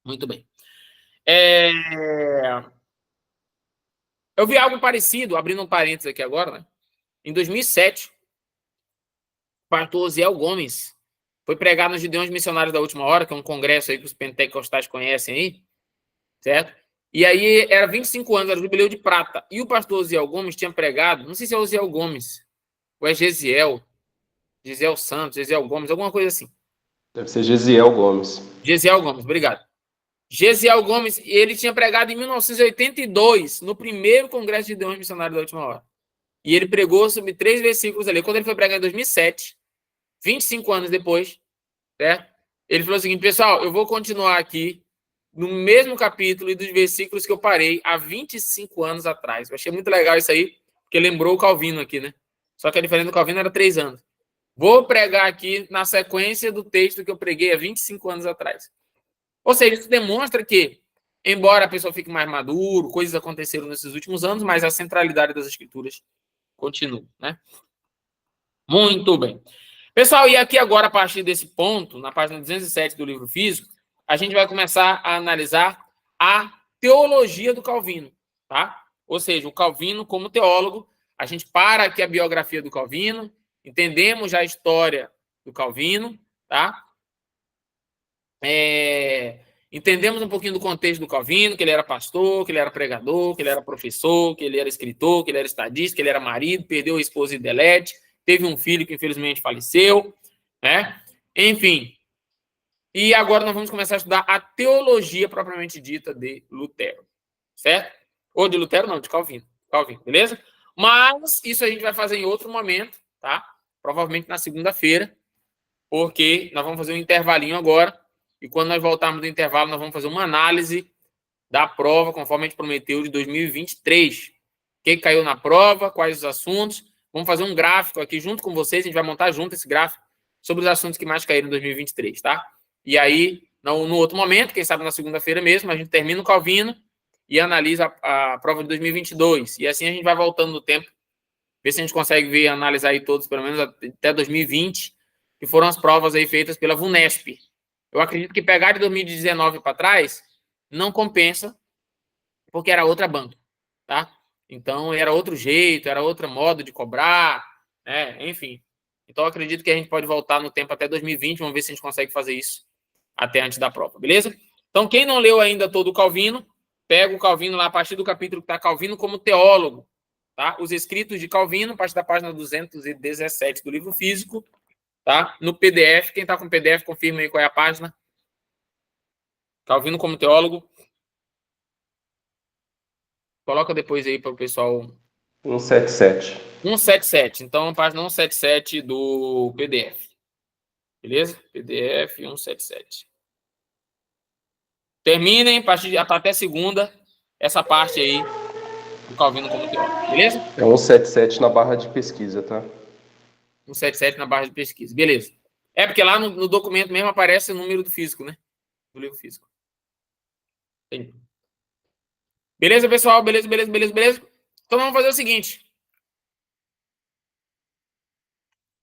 Muito bem. Eu vi algo parecido, abrindo um parênteses aqui agora, né? Em 2007, pastor Osiel Gomes foi pregar nos Gideões Missionários da Última Hora, que é um congresso aí que os pentecostais conhecem aí, certo? E aí era 25 anos, era o jubileu de prata. E o pastor Osiel Gomes tinha pregado, não sei se é Osiel Gomes, ou é Gesiel Santos, Gesiel Gomes, alguma coisa assim. Deve ser Gesiel Gomes. Gesiel Gomes, obrigado. Gesiel Gomes, ele tinha pregado em 1982, no primeiro congresso de Gideões Missionários da Última Hora. E ele pregou sobre 3 versículos ali. Quando ele foi pregar em 2007, 25 anos depois, certo? Ele falou o seguinte: pessoal, eu vou continuar aqui no mesmo capítulo e dos versículos que eu parei há 25 anos atrás. Eu achei muito legal isso aí, porque lembrou o Calvino aqui, né? Só que a diferença do Calvino era 3 anos. Vou pregar aqui na sequência do texto que eu preguei há 25 anos atrás. Ou seja, isso demonstra que, embora a pessoa fique mais maduro, coisas aconteceram nesses últimos anos, mas a centralidade das escrituras continua, né? Muito bem. Pessoal, e aqui agora, a partir desse ponto, na página 207 do livro físico, a gente vai começar a analisar a teologia do Calvino, tá? Ou seja, o Calvino como teólogo. A gente para aqui a biografia do Calvino, entendemos já a história do Calvino, tá? Entendemos um pouquinho do contexto do Calvino, que ele era pastor, que ele era pregador, que ele era professor, que ele era escritor, que ele era estadista, que ele era marido, perdeu a esposa Idelete, teve um filho que infelizmente faleceu, né? Enfim. E agora nós vamos começar a estudar a teologia propriamente dita de Lutero, certo? Ou de Lutero não, de Calvino. Calvino, beleza? Mas isso a gente vai fazer em outro momento, tá? Provavelmente na segunda-feira, porque nós vamos fazer um intervalinho agora. E quando nós voltarmos do intervalo, nós vamos fazer uma análise da prova, conforme a gente prometeu, de 2023. O que caiu na prova, quais os assuntos. Vamos fazer um gráfico aqui junto com vocês, a gente vai montar junto esse gráfico sobre os assuntos que mais caíram em 2023, tá? E aí, no outro momento, quem sabe na segunda-feira mesmo, a gente termina o Calvino e analisa a prova de 2022. E assim a gente vai voltando no tempo, ver se a gente consegue ver, analisar aí todos, pelo menos até 2020, que foram as provas aí feitas pela VUNESP. Eu acredito que pegar de 2019 para trás não compensa, porque era outra banca, tá? Então, era outro jeito, era outro modo de cobrar, né? Enfim. Então, eu acredito que a gente pode voltar no tempo até 2020, vamos ver se a gente consegue fazer isso até antes da prova, beleza? Então, quem não leu ainda todo o Calvino, pega o Calvino lá a partir do capítulo que está Calvino como teólogo, tá? Os escritos de Calvino, a partir da página 217 do livro físico, tá? No PDF, quem está com PDF, confirma aí qual é a página. Calvino como teólogo. Coloca depois aí para o pessoal. 177. 177. Então, a página 177 do PDF. Beleza? PDF 177. Terminem, até segunda, essa parte aí do Calvino como teólogo. Beleza? É 177 na barra de pesquisa, tá? 177 na barra de pesquisa. Beleza. É porque lá no documento mesmo aparece o número do físico, né? Do livro físico. Beleza, pessoal? Beleza? Então vamos fazer o seguinte.